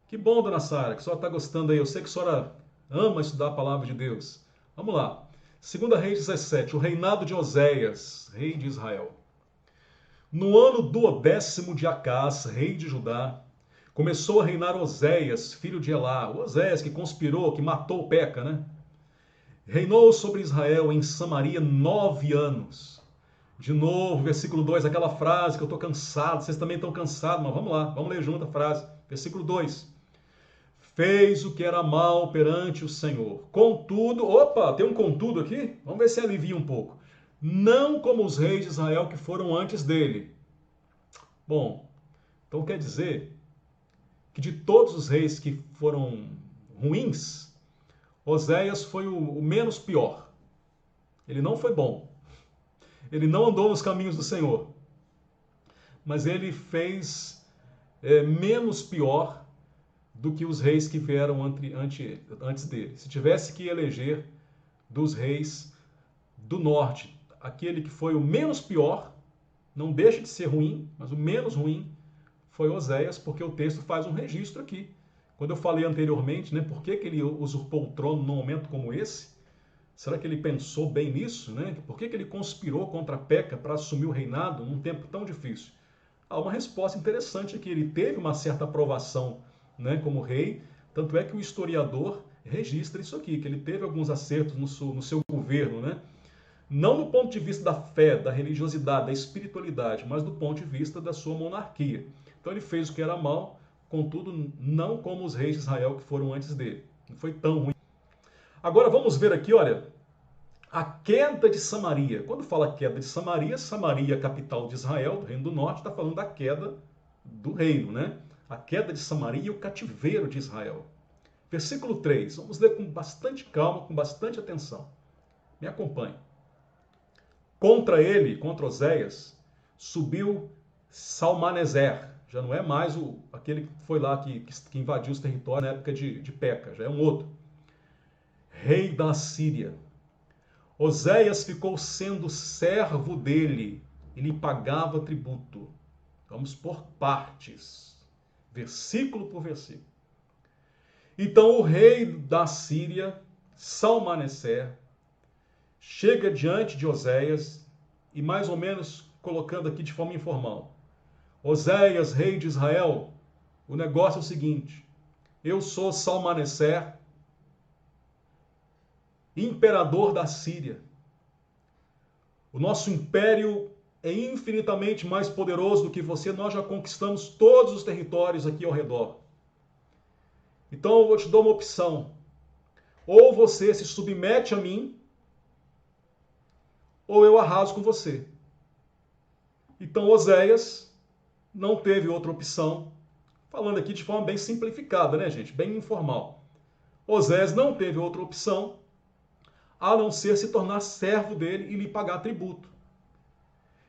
Que bom, dona Sara, que a senhora está gostando aí. Eu sei que a senhora ama estudar a palavra de Deus. Vamos lá. 2 Reis 17, o reinado de Oséias, rei de Israel. No ano do 10º de Acás, rei de Judá, começou a reinar Oséias, filho de Elá. O Oséias que conspirou, que matou Peca, né? Reinou sobre Israel em Samaria 9 anos. De novo, versículo 2, aquela frase que eu estou cansado, vocês também estão cansados, mas vamos lá, vamos ler junto a frase. Versículo 2. Fez o que era mal perante o Senhor. Contudo, opa, tem um contudo aqui? Vamos ver se alivia um pouco. Não como os reis de Israel que foram antes dele. Bom, então quer dizer que de todos os reis que foram ruins, Oséias foi o menos pior. Ele não foi bom. Ele não andou nos caminhos do Senhor. Mas ele fez menos pior do que os reis que vieram antes dele. Se tivesse que eleger dos reis do norte, aquele que foi o menos pior, não deixa de ser ruim, mas o menos ruim foi Oséias, porque o texto faz um registro aqui. Quando eu falei anteriormente, né, por que ele usurpou o trono num momento como esse? Será que ele pensou bem nisso? Né? Por que ele conspirou contra Peca para assumir o reinado num tempo tão difícil? Há uma resposta interessante aqui. Ele teve uma certa aprovação, né, como rei, tanto é que o historiador registra isso aqui, que ele teve alguns acertos no seu governo, né? Não do ponto de vista da fé, da religiosidade, da espiritualidade, mas do ponto de vista da sua monarquia. Então ele fez o que era mal, contudo, não como os reis de Israel que foram antes dele. Não foi tão ruim. Agora vamos ver aqui, olha, a queda de Samaria. Quando fala queda de Samaria, Samaria, capital de Israel, do Reino do Norte, está falando da queda do reino, né? A queda de Samaria e o cativeiro de Israel. Versículo 3, vamos ler com bastante calma, com bastante atenção. Me acompanhe. Contra ele, contra Oséias, subiu Salmaneser. Já não é mais aquele que foi lá que invadiu os territórios na época de Peca, já é um outro. Rei da Síria. Oséias ficou sendo servo dele e lhe pagava tributo. Vamos por partes, versículo por versículo. Então o rei da Síria, Salmaneser, chega diante de Oséias e mais ou menos colocando aqui de forma informal. Oséias, rei de Israel, o negócio é o seguinte: eu sou Salmaneser, imperador da Síria. O nosso império é infinitamente mais poderoso do que você. Nós já conquistamos todos os territórios aqui ao redor. Então eu vou te dar uma opção. Ou você se submete a mim, ou eu arraso com você. Então Oséias não teve outra opção. Falando aqui de forma bem simplificada, né, gente? Bem informal. Oséias não teve outra opção a não ser se tornar servo dele e lhe pagar tributo.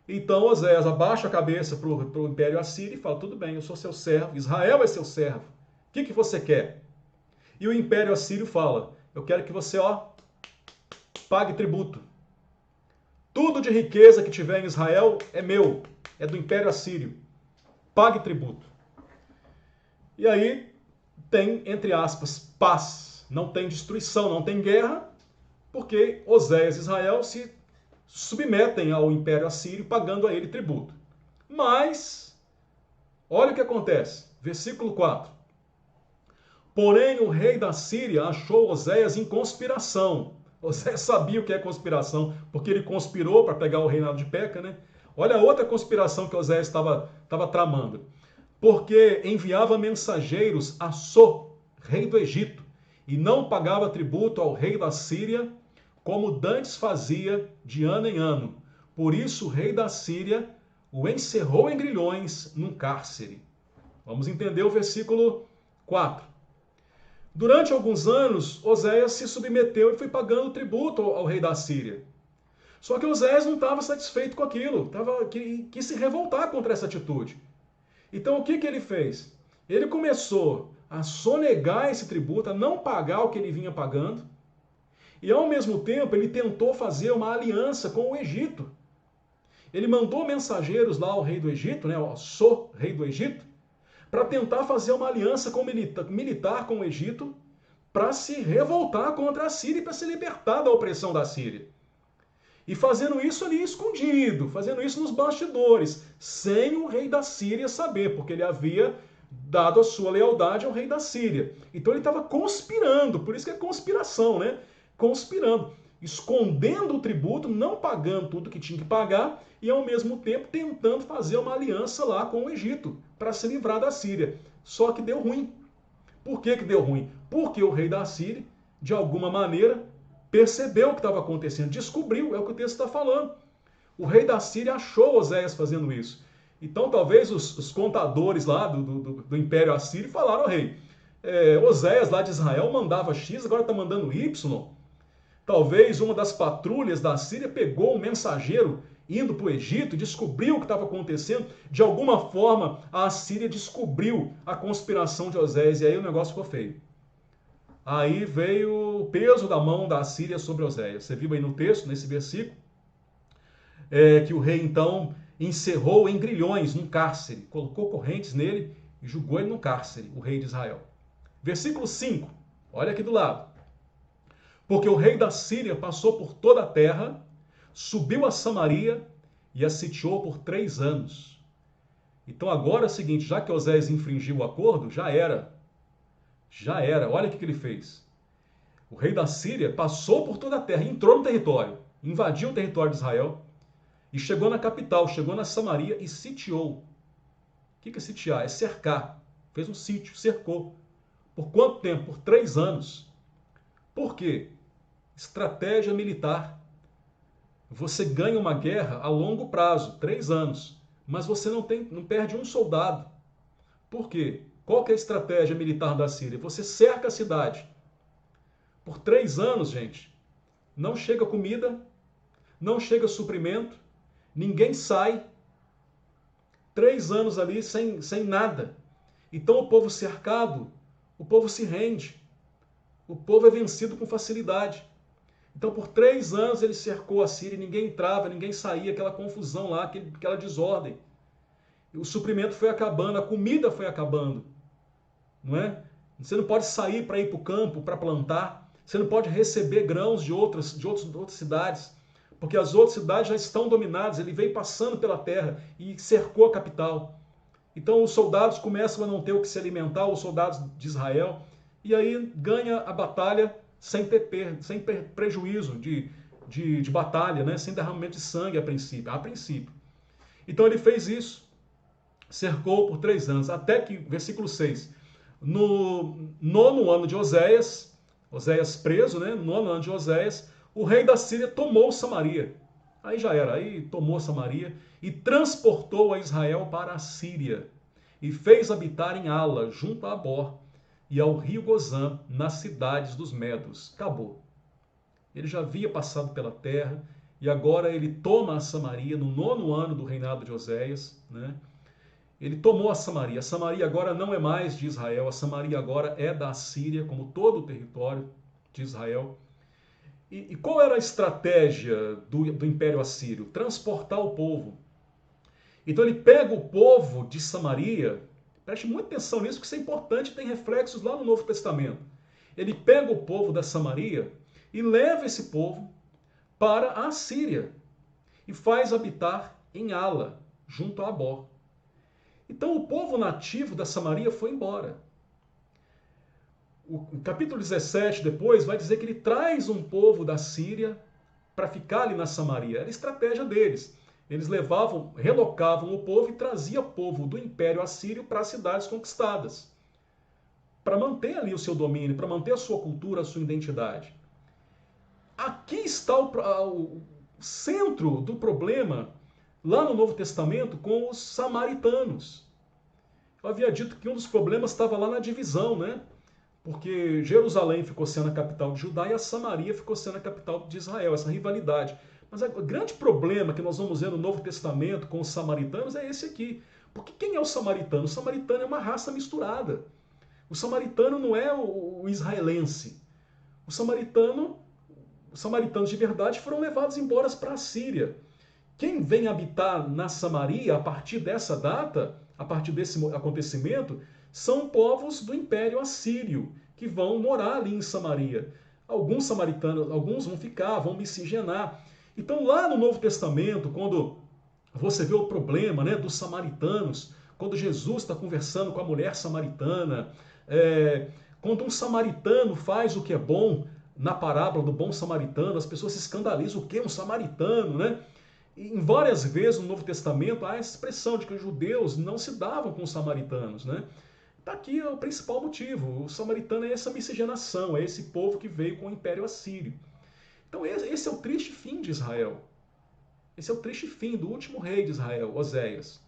Então Oséias abaixa a cabeça para o Império Assírio e fala, tudo bem, eu sou seu servo, Israel é seu servo, o que você quer? E o Império Assírio fala, eu quero que você, pague tributo. Tudo de riqueza que tiver em Israel é meu, é do Império Assírio. Pague tributo. E aí tem, entre aspas, paz. Não tem destruição, não tem guerra, porque Oséias e Israel se submetem ao Império Assírio, pagando a ele tributo. Mas, olha o que acontece. Versículo 4. Porém, o rei da Síria achou Oséias em conspiração. Oséias sabia o que é conspiração, porque ele conspirou para pegar o reinado de Peca, né? Olha a outra conspiração que Oséias estava tramando. Porque enviava mensageiros a So, rei do Egito, e não pagava tributo ao rei da Síria, como dantes fazia de ano em ano. Por isso o rei da Síria o encerrou em grilhões num cárcere. Vamos entender o versículo 4. Durante alguns anos, Oséias se submeteu e foi pagando tributo ao rei da Síria. Só que Oséias não estava satisfeito com aquilo, quis se revoltar contra essa atitude. Então o que ele fez? Ele começou a sonegar esse tributo, a não pagar o que ele vinha pagando, e ao mesmo tempo ele tentou fazer uma aliança com o Egito. Ele mandou mensageiros lá ao rei do Egito, né, ao So, rei do Egito, para tentar fazer uma aliança militar com o Egito, para se revoltar contra a Síria e para se libertar da opressão da Síria. E fazendo isso ali escondido, fazendo isso nos bastidores, sem o rei da Síria saber, porque ele havia dado a sua lealdade ao rei da Síria. Então ele estava conspirando, por isso que é conspiração, né? Conspirando, escondendo o tributo, não pagando tudo que tinha que pagar e ao mesmo tempo tentando fazer uma aliança lá com o Egito para se livrar da Síria. Só que deu ruim. Por que deu ruim? Porque o rei da Síria, de alguma maneira, percebeu o que estava acontecendo, descobriu, é o que o texto está falando. O rei da Síria achou Oséias fazendo isso. Então talvez os contadores lá do Império Assírio falaram ao rei, Oséias lá de Israel mandava X, agora está mandando Y. Talvez uma das patrulhas da Síria pegou um mensageiro indo para o Egito e descobriu o que estava acontecendo. De alguma forma, a Síria descobriu a conspiração de Oséias e aí o negócio ficou feio. Aí veio o peso da mão da Síria sobre Oséias. Você viu aí no texto, nesse versículo, que o rei então encerrou em grilhões num cárcere, colocou correntes nele e julgou ele no cárcere, o rei de Israel. Versículo 5, olha aqui do lado. Porque o rei da Síria passou por toda a terra, subiu a Samaria e a sitiou por 3 anos. Então agora é o seguinte, já que Oséias infringiu o acordo, já era. Já era. Olha o que ele fez. O rei da Síria passou por toda a terra, entrou no território, invadiu o território de Israel e chegou na capital, chegou na Samaria e sitiou. O que é sitiar? É cercar. Fez um sítio, cercou. Por quanto tempo? Por 3 anos. Por quê? Estratégia militar. Você ganha uma guerra a longo prazo, 3 anos, mas você não perde um soldado. Por quê? Qual que é a estratégia militar da Síria? Você cerca a cidade. Por 3 anos, gente, não chega comida, não chega suprimento, ninguém sai. 3 anos ali sem nada. Então o povo cercado, o povo se rende. O povo é vencido com facilidade. Então, por 3 anos ele cercou a Síria, ninguém entrava, ninguém saía, aquela confusão lá, aquela desordem. O suprimento foi acabando, a comida foi acabando. Não é? Você não pode sair para ir para o campo, para plantar. Você não pode receber grãos de outras cidades, porque as outras cidades já estão dominadas. Ele veio passando pela terra e cercou a capital. Então, os soldados começam a não ter o que se alimentar, os soldados de Israel, e aí ganha a batalha sem prejuízo de batalha, né? Sem derramamento de sangue a princípio. Então ele fez isso, cercou por 3 anos, até que, versículo 6, no 9º ano de Oséias preso, né? No 9º ano de Oséias, o rei da Síria tomou Samaria. Aí já era, aí tomou Samaria e transportou a Israel para a Síria e fez habitar em Ala, junto a Abor, e ao rio Gozã, nas cidades dos Medos. Acabou. Ele já havia passado pela terra e agora ele toma a Samaria no 9º ano do reinado de Oséias, né? Ele tomou a Samaria. A Samaria agora não é mais de Israel, a Samaria agora é da Síria, como todo o território de Israel. E qual era a estratégia do Império Assírio? Transportar o povo. Então ele pega o povo de Samaria, preste muita atenção nisso, porque isso é importante, tem reflexos lá no Novo Testamento. Ele pega o povo da Samaria e leva esse povo para a Síria e faz habitar em Ala, junto a Abor. Então o povo nativo da Samaria foi embora. O capítulo 17 depois vai dizer que ele traz um povo da Síria para ficar ali na Samaria. Era a estratégia deles. Eles relocavam o povo e traziam o povo do Império Assírio para as cidades conquistadas, para manter ali o seu domínio, para manter a sua cultura, a sua identidade. Aqui está o centro do problema, lá no Novo Testamento, com os samaritanos. Eu havia dito que um dos problemas estava lá na divisão, né? Porque Jerusalém ficou sendo a capital de Judá e a Samaria ficou sendo a capital de Israel, essa rivalidade. Mas o grande problema que nós vamos ver no Novo Testamento com os samaritanos é esse aqui. Porque quem é o samaritano? O samaritano é uma raça misturada. O samaritano não é o israelense. Os samaritanos de verdade foram levados embora para a Síria. Quem vem habitar na Samaria a partir dessa data, a partir desse acontecimento, são povos do Império Assírio, que vão morar ali em Samaria. Alguns samaritanos, alguns vão ficar, vão miscigenar. Então, lá no Novo Testamento, quando você vê o problema, né, dos samaritanos, quando Jesus está conversando com a mulher samaritana, quando um samaritano faz o que é bom, na parábola do bom samaritano, as pessoas se escandalizam, o que é um samaritano, né? E em várias vezes no Novo Testamento há essa expressão de que os judeus não se davam com os samaritanos, né? Está aqui o principal motivo. O samaritano é essa miscigenação, é esse povo que veio com o Império Assírio. Então esse é o triste fim de Israel. Esse é o triste fim do último rei de Israel, Oséias.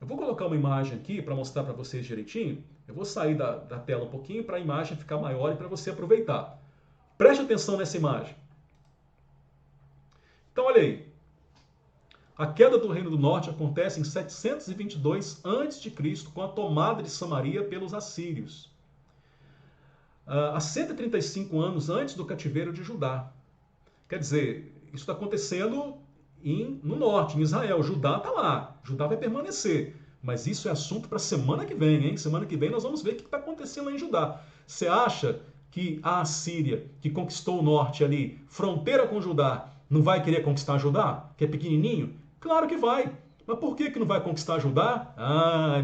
Eu vou colocar uma imagem aqui para mostrar para vocês direitinho. Eu vou sair da tela um pouquinho para a imagem ficar maior e para você aproveitar. Preste atenção nessa imagem. Então, olha aí. A queda do Reino do Norte acontece em 722 a.C., com a tomada de Samaria pelos assírios. Há 135 anos antes do cativeiro de Judá. Quer dizer, isso está acontecendo no norte, em Israel. Judá está lá. Judá vai permanecer. Mas isso é assunto para semana que vem, hein? Semana que vem nós vamos ver o que está acontecendo lá em Judá. Você acha que a Assíria, que conquistou o norte ali, fronteira com Judá, não vai querer conquistar Judá, que é pequenininho? Claro que vai. Mas por que não vai conquistar Judá?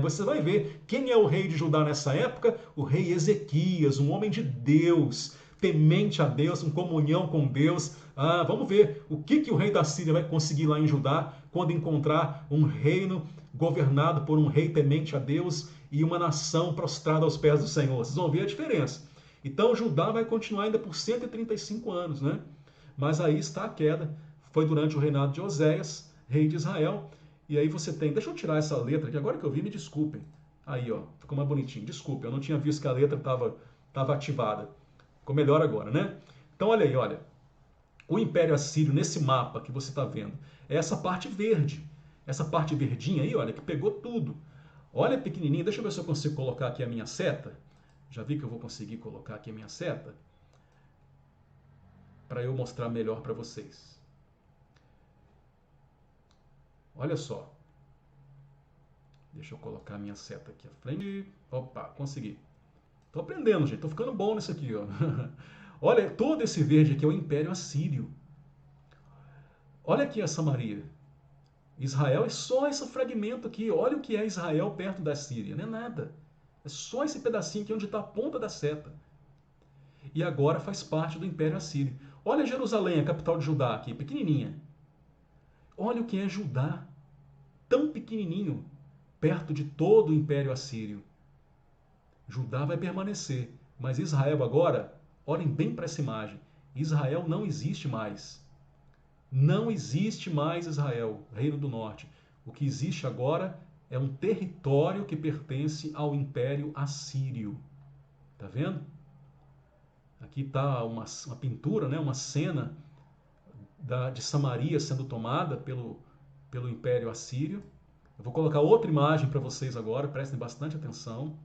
Você vai ver. Quem é o rei de Judá nessa época? O rei Ezequias, um homem de Deus, temente a Deus, em comunhão com Deus. Vamos ver o que o rei da Síria vai conseguir lá em Judá quando encontrar um reino governado por um rei temente a Deus e uma nação prostrada aos pés do Senhor. Vocês vão ver a diferença. Então Judá vai continuar ainda por 135 anos, né? Mas aí está a queda. Foi durante o reinado de Oséias, rei de Israel. E aí você tem... Deixa eu tirar essa letra aqui. Agora que eu vi, me desculpem. Aí, ó. Ficou mais bonitinho. Desculpe, eu não tinha visto que a letra estava ativada. Ficou melhor agora, né? Então, olha aí, olha. O Império Assírio, nesse mapa que você está vendo, é essa parte verde. Essa parte verdinha aí, olha, que pegou tudo. Olha pequenininho. Deixa eu ver se eu consigo colocar aqui a minha seta. Já vi que eu vou conseguir colocar aqui a minha seta. Para eu mostrar melhor para vocês. Olha só. Deixa eu colocar a minha seta aqui à frente. Opa, consegui. Tô aprendendo, gente. Tô ficando bom nisso aqui, ó. Olha, todo esse verde aqui é o Império Assírio. Olha aqui a Samaria. Israel é só esse fragmento aqui. Olha o que é Israel perto da Síria. Não é nada. É só esse pedacinho aqui onde está a ponta da seta. E agora faz parte do Império Assírio. Olha Jerusalém, a capital de Judá aqui, pequenininha. Olha o que é Judá, tão pequenininho, perto de todo o Império Assírio. Judá vai permanecer, mas Israel agora, olhem bem para essa imagem, Israel não existe mais. Não existe mais Israel, Reino do Norte. O que existe agora é um território que pertence ao Império Assírio. Tá vendo? Aqui está uma pintura, né? Uma cena de Samaria sendo tomada pelo Império Assírio. Eu vou colocar outra imagem para vocês agora, prestem bastante atenção.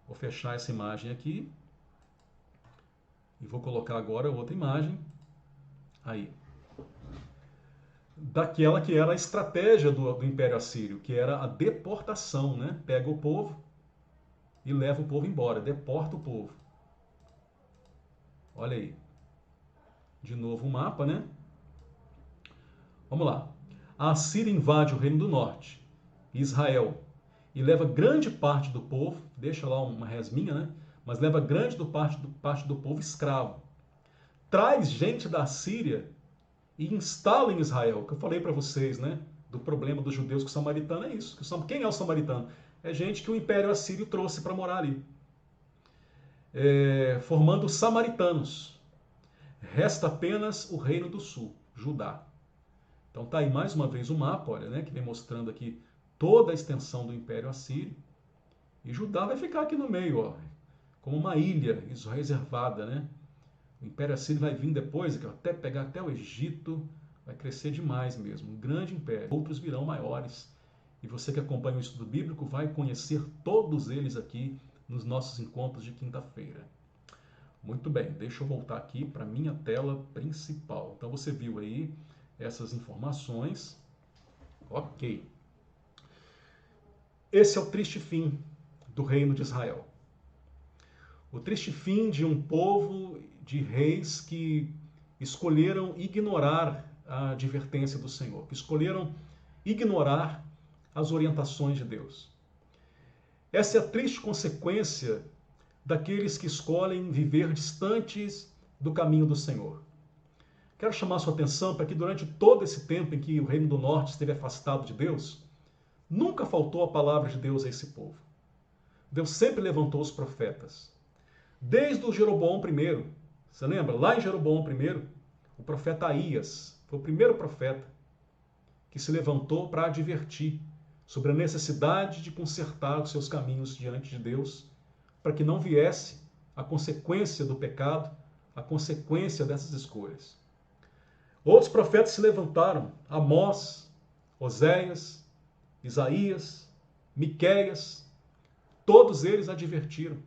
Vou fechar essa imagem aqui. E vou colocar agora outra imagem. Aí. Daquela que era a estratégia do Império Assírio, que era a deportação, né? Pega o povo e leva o povo embora, deporta o povo. Olha aí. De novo o mapa, né? Vamos lá. A Assíria invade o Reino do Norte, Israel, e leva grande parte do povo, deixa lá uma resminha, né? Mas leva grande parte do povo escravo. Traz gente da Síria e instala em Israel, que eu falei para vocês, né? Do problema dos judeus com o samaritano é isso. Quem é o samaritano? É gente que o Império Assírio trouxe para morar ali. Formando os samaritanos. Resta apenas o Reino do Sul, Judá. Então tá aí mais uma vez o mapa, olha, né, que vem mostrando aqui toda a extensão do Império Assírio. E Judá vai ficar aqui no meio, ó, como uma ilha reservada, né? O Império Assírio vai vir depois, até pegar até o Egito, vai crescer demais mesmo, um grande império. Outros virão maiores. E você que acompanha o estudo bíblico vai conhecer todos eles aqui nos nossos encontros de quinta-feira. Muito bem, deixa eu voltar aqui para a minha tela principal. Então você viu aí essas informações. Ok. Esse é o triste fim do reino de Israel. O triste fim de um povo de reis que escolheram ignorar a advertência do Senhor, que escolheram ignorar as orientações de Deus. Essa é a triste consequência daqueles que escolhem viver distantes do caminho do Senhor. Quero chamar sua atenção para que durante todo esse tempo em que o Reino do Norte esteve afastado de Deus, nunca faltou a palavra de Deus a esse povo. Deus sempre levantou os profetas. Desde o Jeroboão I, você lembra? Lá em Jeroboão I, o profeta Aías foi o primeiro profeta que se levantou para advertir sobre a necessidade de consertar os seus caminhos diante de Deus, para que não viesse a consequência do pecado, a consequência dessas escolhas. Outros profetas se levantaram, Amós, Oséias, Isaías, Miqueias, todos eles advertiram.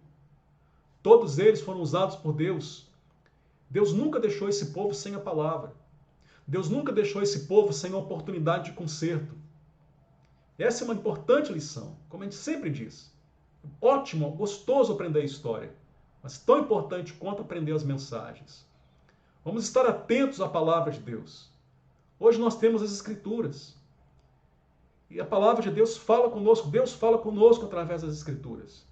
Todos eles foram usados por Deus. Deus nunca deixou esse povo sem a palavra. Deus nunca deixou esse povo sem a oportunidade de conserto. Essa é uma importante lição, como a gente sempre diz. Ótimo, gostoso aprender a história, mas tão importante quanto aprender as mensagens. Vamos estar atentos à palavra de Deus. Hoje nós temos as Escrituras. E a palavra de Deus fala conosco, Deus fala conosco através das Escrituras.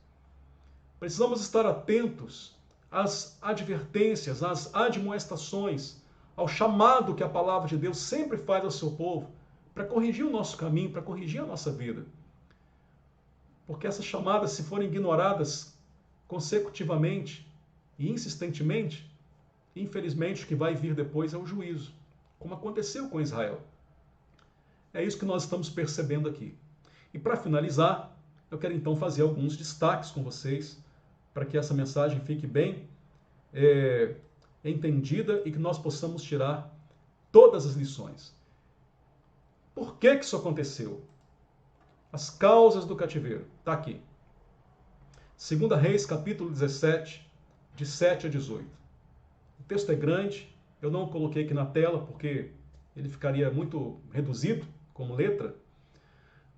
Precisamos estar atentos às advertências, às admoestações, ao chamado que a palavra de Deus sempre faz ao seu povo, para corrigir o nosso caminho, para corrigir a nossa vida. Porque essas chamadas, se forem ignoradas consecutivamente e insistentemente, infelizmente o que vai vir depois é o juízo, como aconteceu com Israel. É isso que nós estamos percebendo aqui. E para finalizar, eu quero então fazer alguns destaques com vocês, para que essa mensagem fique bem entendida e que nós possamos tirar todas as lições. Por que isso aconteceu? As causas do cativeiro. Está aqui. 2 Reis, capítulo 17, de 7 a 18. O texto é grande, eu não o coloquei aqui na tela porque ele ficaria muito reduzido como letra.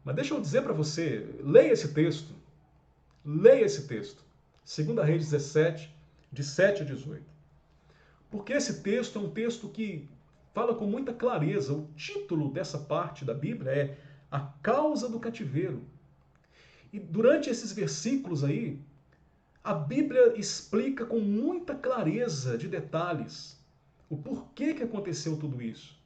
Mas deixa eu dizer para você, leia esse texto. Leia esse texto. 2 Reis 17, de 7 a 18. Porque esse texto é um texto que fala com muita clareza. O título dessa parte da Bíblia é A Causa do Cativeiro. E durante esses versículos aí, a Bíblia explica com muita clareza de detalhes o porquê que aconteceu tudo isso.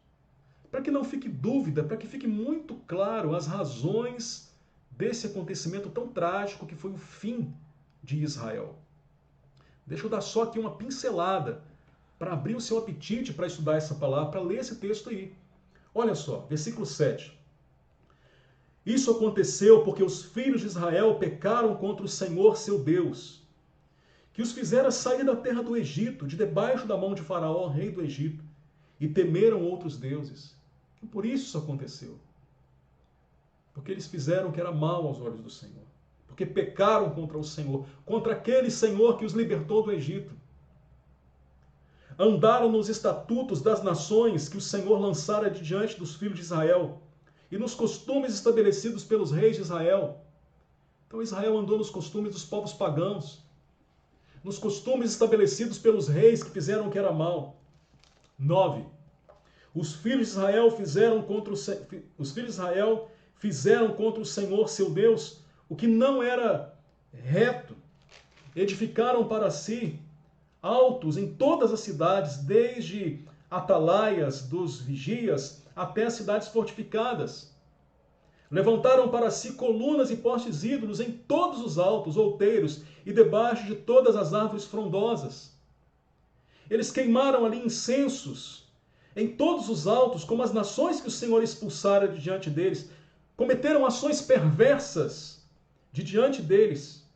Para que não fique dúvida, para que fique muito claro as razões desse acontecimento tão trágico que foi o fim de Israel. Deixa eu dar só aqui uma pincelada para abrir o seu apetite para estudar essa palavra, para ler esse texto aí. Olha só, versículo 7. Isso aconteceu porque os filhos de Israel pecaram contra o Senhor seu Deus, que os fizera sair da terra do Egito, de debaixo da mão de Faraó, rei do Egito, e temeram outros deuses. E por isso aconteceu. Porque eles fizeram o que era mal aos olhos do Senhor. Porque pecaram contra o Senhor, contra aquele Senhor que os libertou do Egito. Andaram nos estatutos das nações que o Senhor lançara diante dos filhos de Israel, e nos costumes estabelecidos pelos reis de Israel. Então Israel andou nos costumes dos povos pagãos, nos costumes estabelecidos pelos reis que fizeram o que era mal. 9. Os filhos de Israel fizeram contra o Senhor seu Deus o que não era reto. Edificaram para si altos em todas as cidades, desde atalaias dos vigias até as cidades fortificadas. Levantaram para si colunas e postes ídolos em todos os altos, outeiros e debaixo de todas as árvores frondosas. Eles queimaram ali incensos em todos os altos, como as nações que o Senhor expulsara de diante deles. Cometeram ações perversas de diante deles.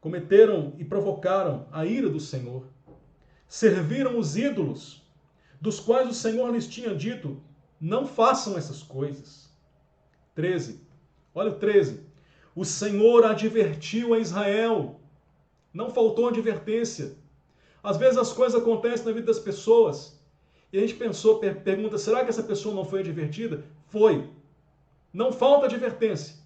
Cometeram e provocaram a ira do Senhor. Serviram os ídolos, dos quais o Senhor lhes tinha dito, não façam essas coisas. 13. Olha o 13. O Senhor advertiu a Israel. Não faltou advertência. Às vezes as coisas acontecem na vida das pessoas e a gente pergunta, será que essa pessoa não foi advertida? Foi. Não falta advertência.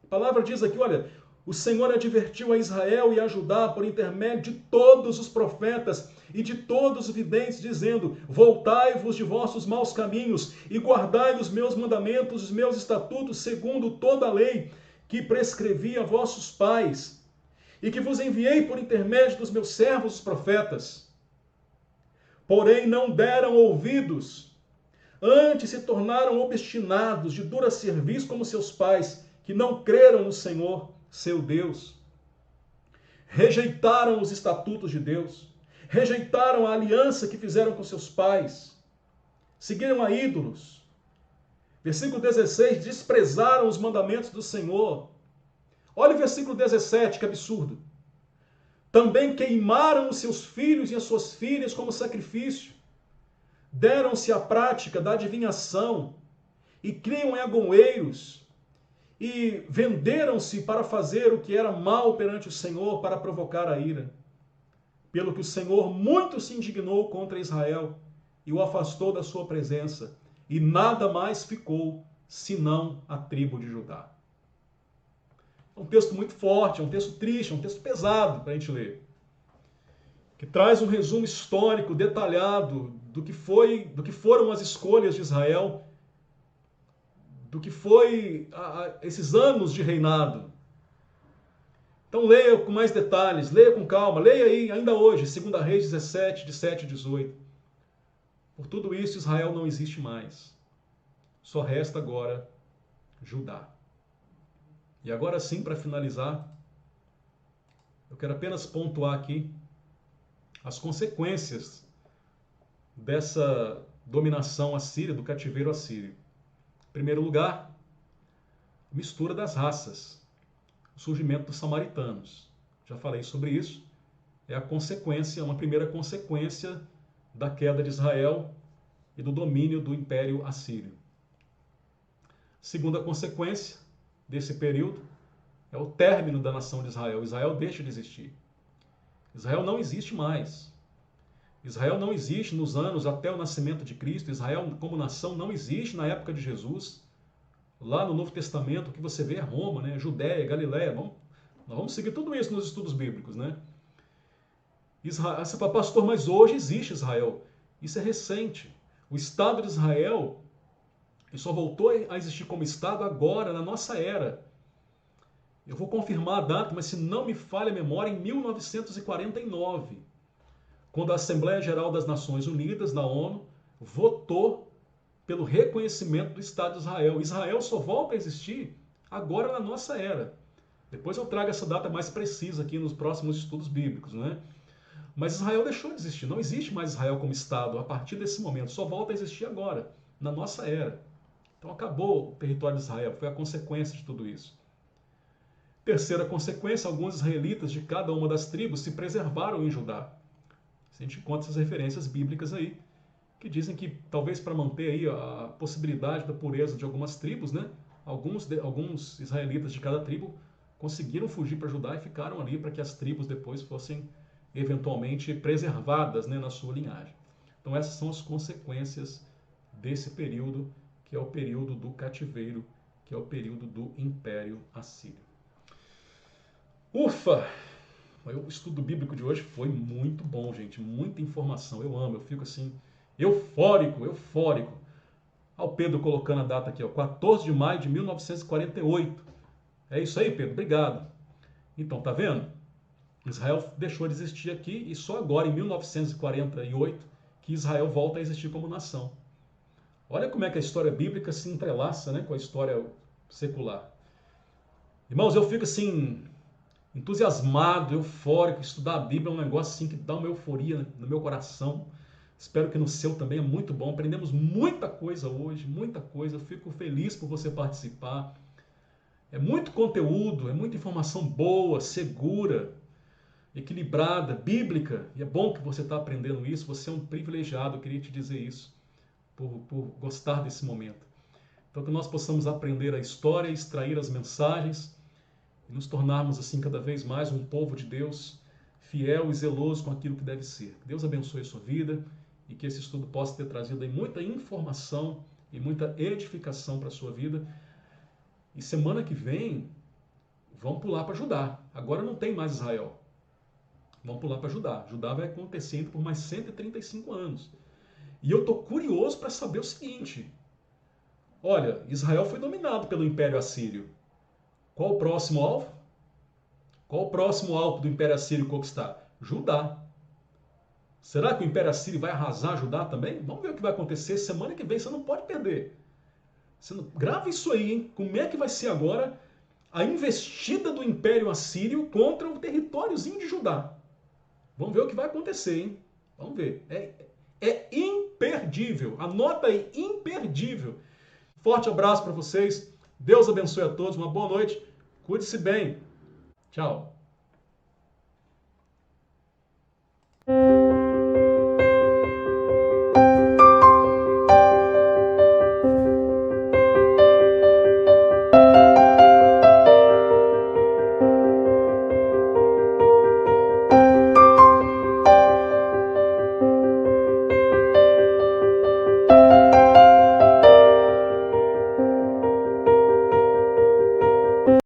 A palavra diz aqui, olha, o Senhor advertiu a Israel e a Judá por intermédio de todos os profetas e de todos os videntes, dizendo, voltai-vos de vossos maus caminhos e guardai os meus mandamentos, os meus estatutos, segundo toda a lei que prescrevi a vossos pais e que vos enviei por intermédio dos meus servos, os profetas. Porém não deram ouvidos, antes se tornaram obstinados, de dura serviço como seus pais, que não creram no Senhor, seu Deus. Rejeitaram os estatutos de Deus, rejeitaram a aliança que fizeram com seus pais, seguiram a ídolos, Versículo 16, desprezaram os mandamentos do Senhor. Olha o versículo 17, que absurdo. Também queimaram os seus filhos e as suas filhas como sacrifício. Deram-se à prática da adivinhação e criam em agoeiros e venderam-se para fazer o que era mal perante o Senhor, para provocar a ira. Pelo que o Senhor muito se indignou contra Israel e o afastou da sua presença, e nada mais ficou senão a tribo de Judá. É um texto muito forte, é um texto triste, é um texto pesado para a gente ler, que traz um resumo histórico detalhado do que foram as escolhas de Israel, do que foi esses anos de reinado. Então leia com mais detalhes, leia com calma, leia aí ainda hoje, 2 Reis 17, de 7 a 18. Por tudo isso, Israel não existe mais. Só resta agora Judá. E agora sim, para finalizar, eu quero apenas pontuar aqui as consequências dessa dominação assíria, do cativeiro assírio. Em primeiro lugar, mistura das raças, o surgimento dos samaritanos. Já falei sobre isso. É a consequência, uma primeira consequência da queda de Israel e do domínio do Império Assírio. Segunda consequência desse período é o término da nação de Israel. Israel deixa de existir. Israel não existe mais. Israel não existe nos anos até o nascimento de Cristo. Israel, como nação, não existe na época de Jesus. Lá no Novo Testamento, o que você vê é Roma, né? Judéia, Galiléia. Nós vamos seguir tudo isso nos estudos bíblicos, né? Israel, você fala, pastor, mas hoje existe Israel. Isso é recente. O Estado de Israel só voltou a existir como Estado agora, na nossa era. Eu vou confirmar a data, mas se não me falha a memória, em 1949, quando a Assembleia Geral das Nações Unidas, da ONU, votou pelo reconhecimento do Estado de Israel. Israel só volta a existir agora na nossa era. Depois eu trago essa data mais precisa aqui nos próximos estudos bíblicos, né? Mas Israel deixou de existir. Não existe mais Israel como Estado a partir desse momento. Só volta a existir agora, na nossa era. Então acabou o território de Israel. Foi a consequência de tudo isso. Terceira consequência, alguns israelitas de cada uma das tribos se preservaram em Judá. A gente encontra essas referências bíblicas aí, que dizem que talvez para manter aí a possibilidade da pureza de algumas tribos, né? Alguns israelitas de cada tribo conseguiram fugir para Judá e ficaram ali para que as tribos depois fossem eventualmente preservadas, né, na sua linhagem. Então essas são as consequências desse período, que é o período do cativeiro, que é o período do Império Assírio. Ufa! O estudo bíblico de hoje foi muito bom, gente. Muita informação. Eu amo, eu fico assim, eufórico. Olha o Pedro colocando a data aqui, ó, 14 de maio de 1948. É isso aí, Pedro, obrigado. Então, tá vendo? Israel deixou de existir aqui e só agora, em 1948, que Israel volta a existir como nação. Olha como é que a história bíblica se entrelaça, né, com a história secular. Irmãos, eu fico assim, entusiasmado, eufórico. Estudar a Bíblia é um negócio assim que dá uma euforia no meu coração. Espero que no seu também. É muito bom. Aprendemos muita coisa hoje, muita coisa. Eu fico feliz por você participar. É muito conteúdo, é muita informação boa, segura, equilibrada, bíblica. E é bom que você está aprendendo isso. Você é um privilegiado, eu queria te dizer isso, por gostar desse momento. Então que nós possamos aprender a história, extrair as mensagens e nos tornarmos assim cada vez mais um povo de Deus, fiel e zeloso com aquilo que deve ser. Deus abençoe a sua vida e que esse estudo possa ter trazido aí muita informação e muita edificação para a sua vida. E semana que vem, vamos pular para Judá. Agora não tem mais Israel. Vamos pular para Judá. Judá vai acontecer por mais 135 anos. E eu estou curioso para saber o seguinte. Olha, Israel foi dominado pelo Império Assírio. Qual o próximo alvo? Qual o próximo alvo do Império Assírio conquistar? Judá. Será que o Império Assírio vai arrasar Judá também? Vamos ver o que vai acontecer semana que vem. Você não pode perder. Grava isso aí, hein? Como é que vai ser agora a investida do Império Assírio contra o territóriozinho de Judá? Vamos ver o que vai acontecer, hein? Vamos ver. É imperdível. Anota aí, imperdível. Forte abraço para vocês. Deus abençoe a todos. Uma boa noite. Cuide-se bem. Tchau.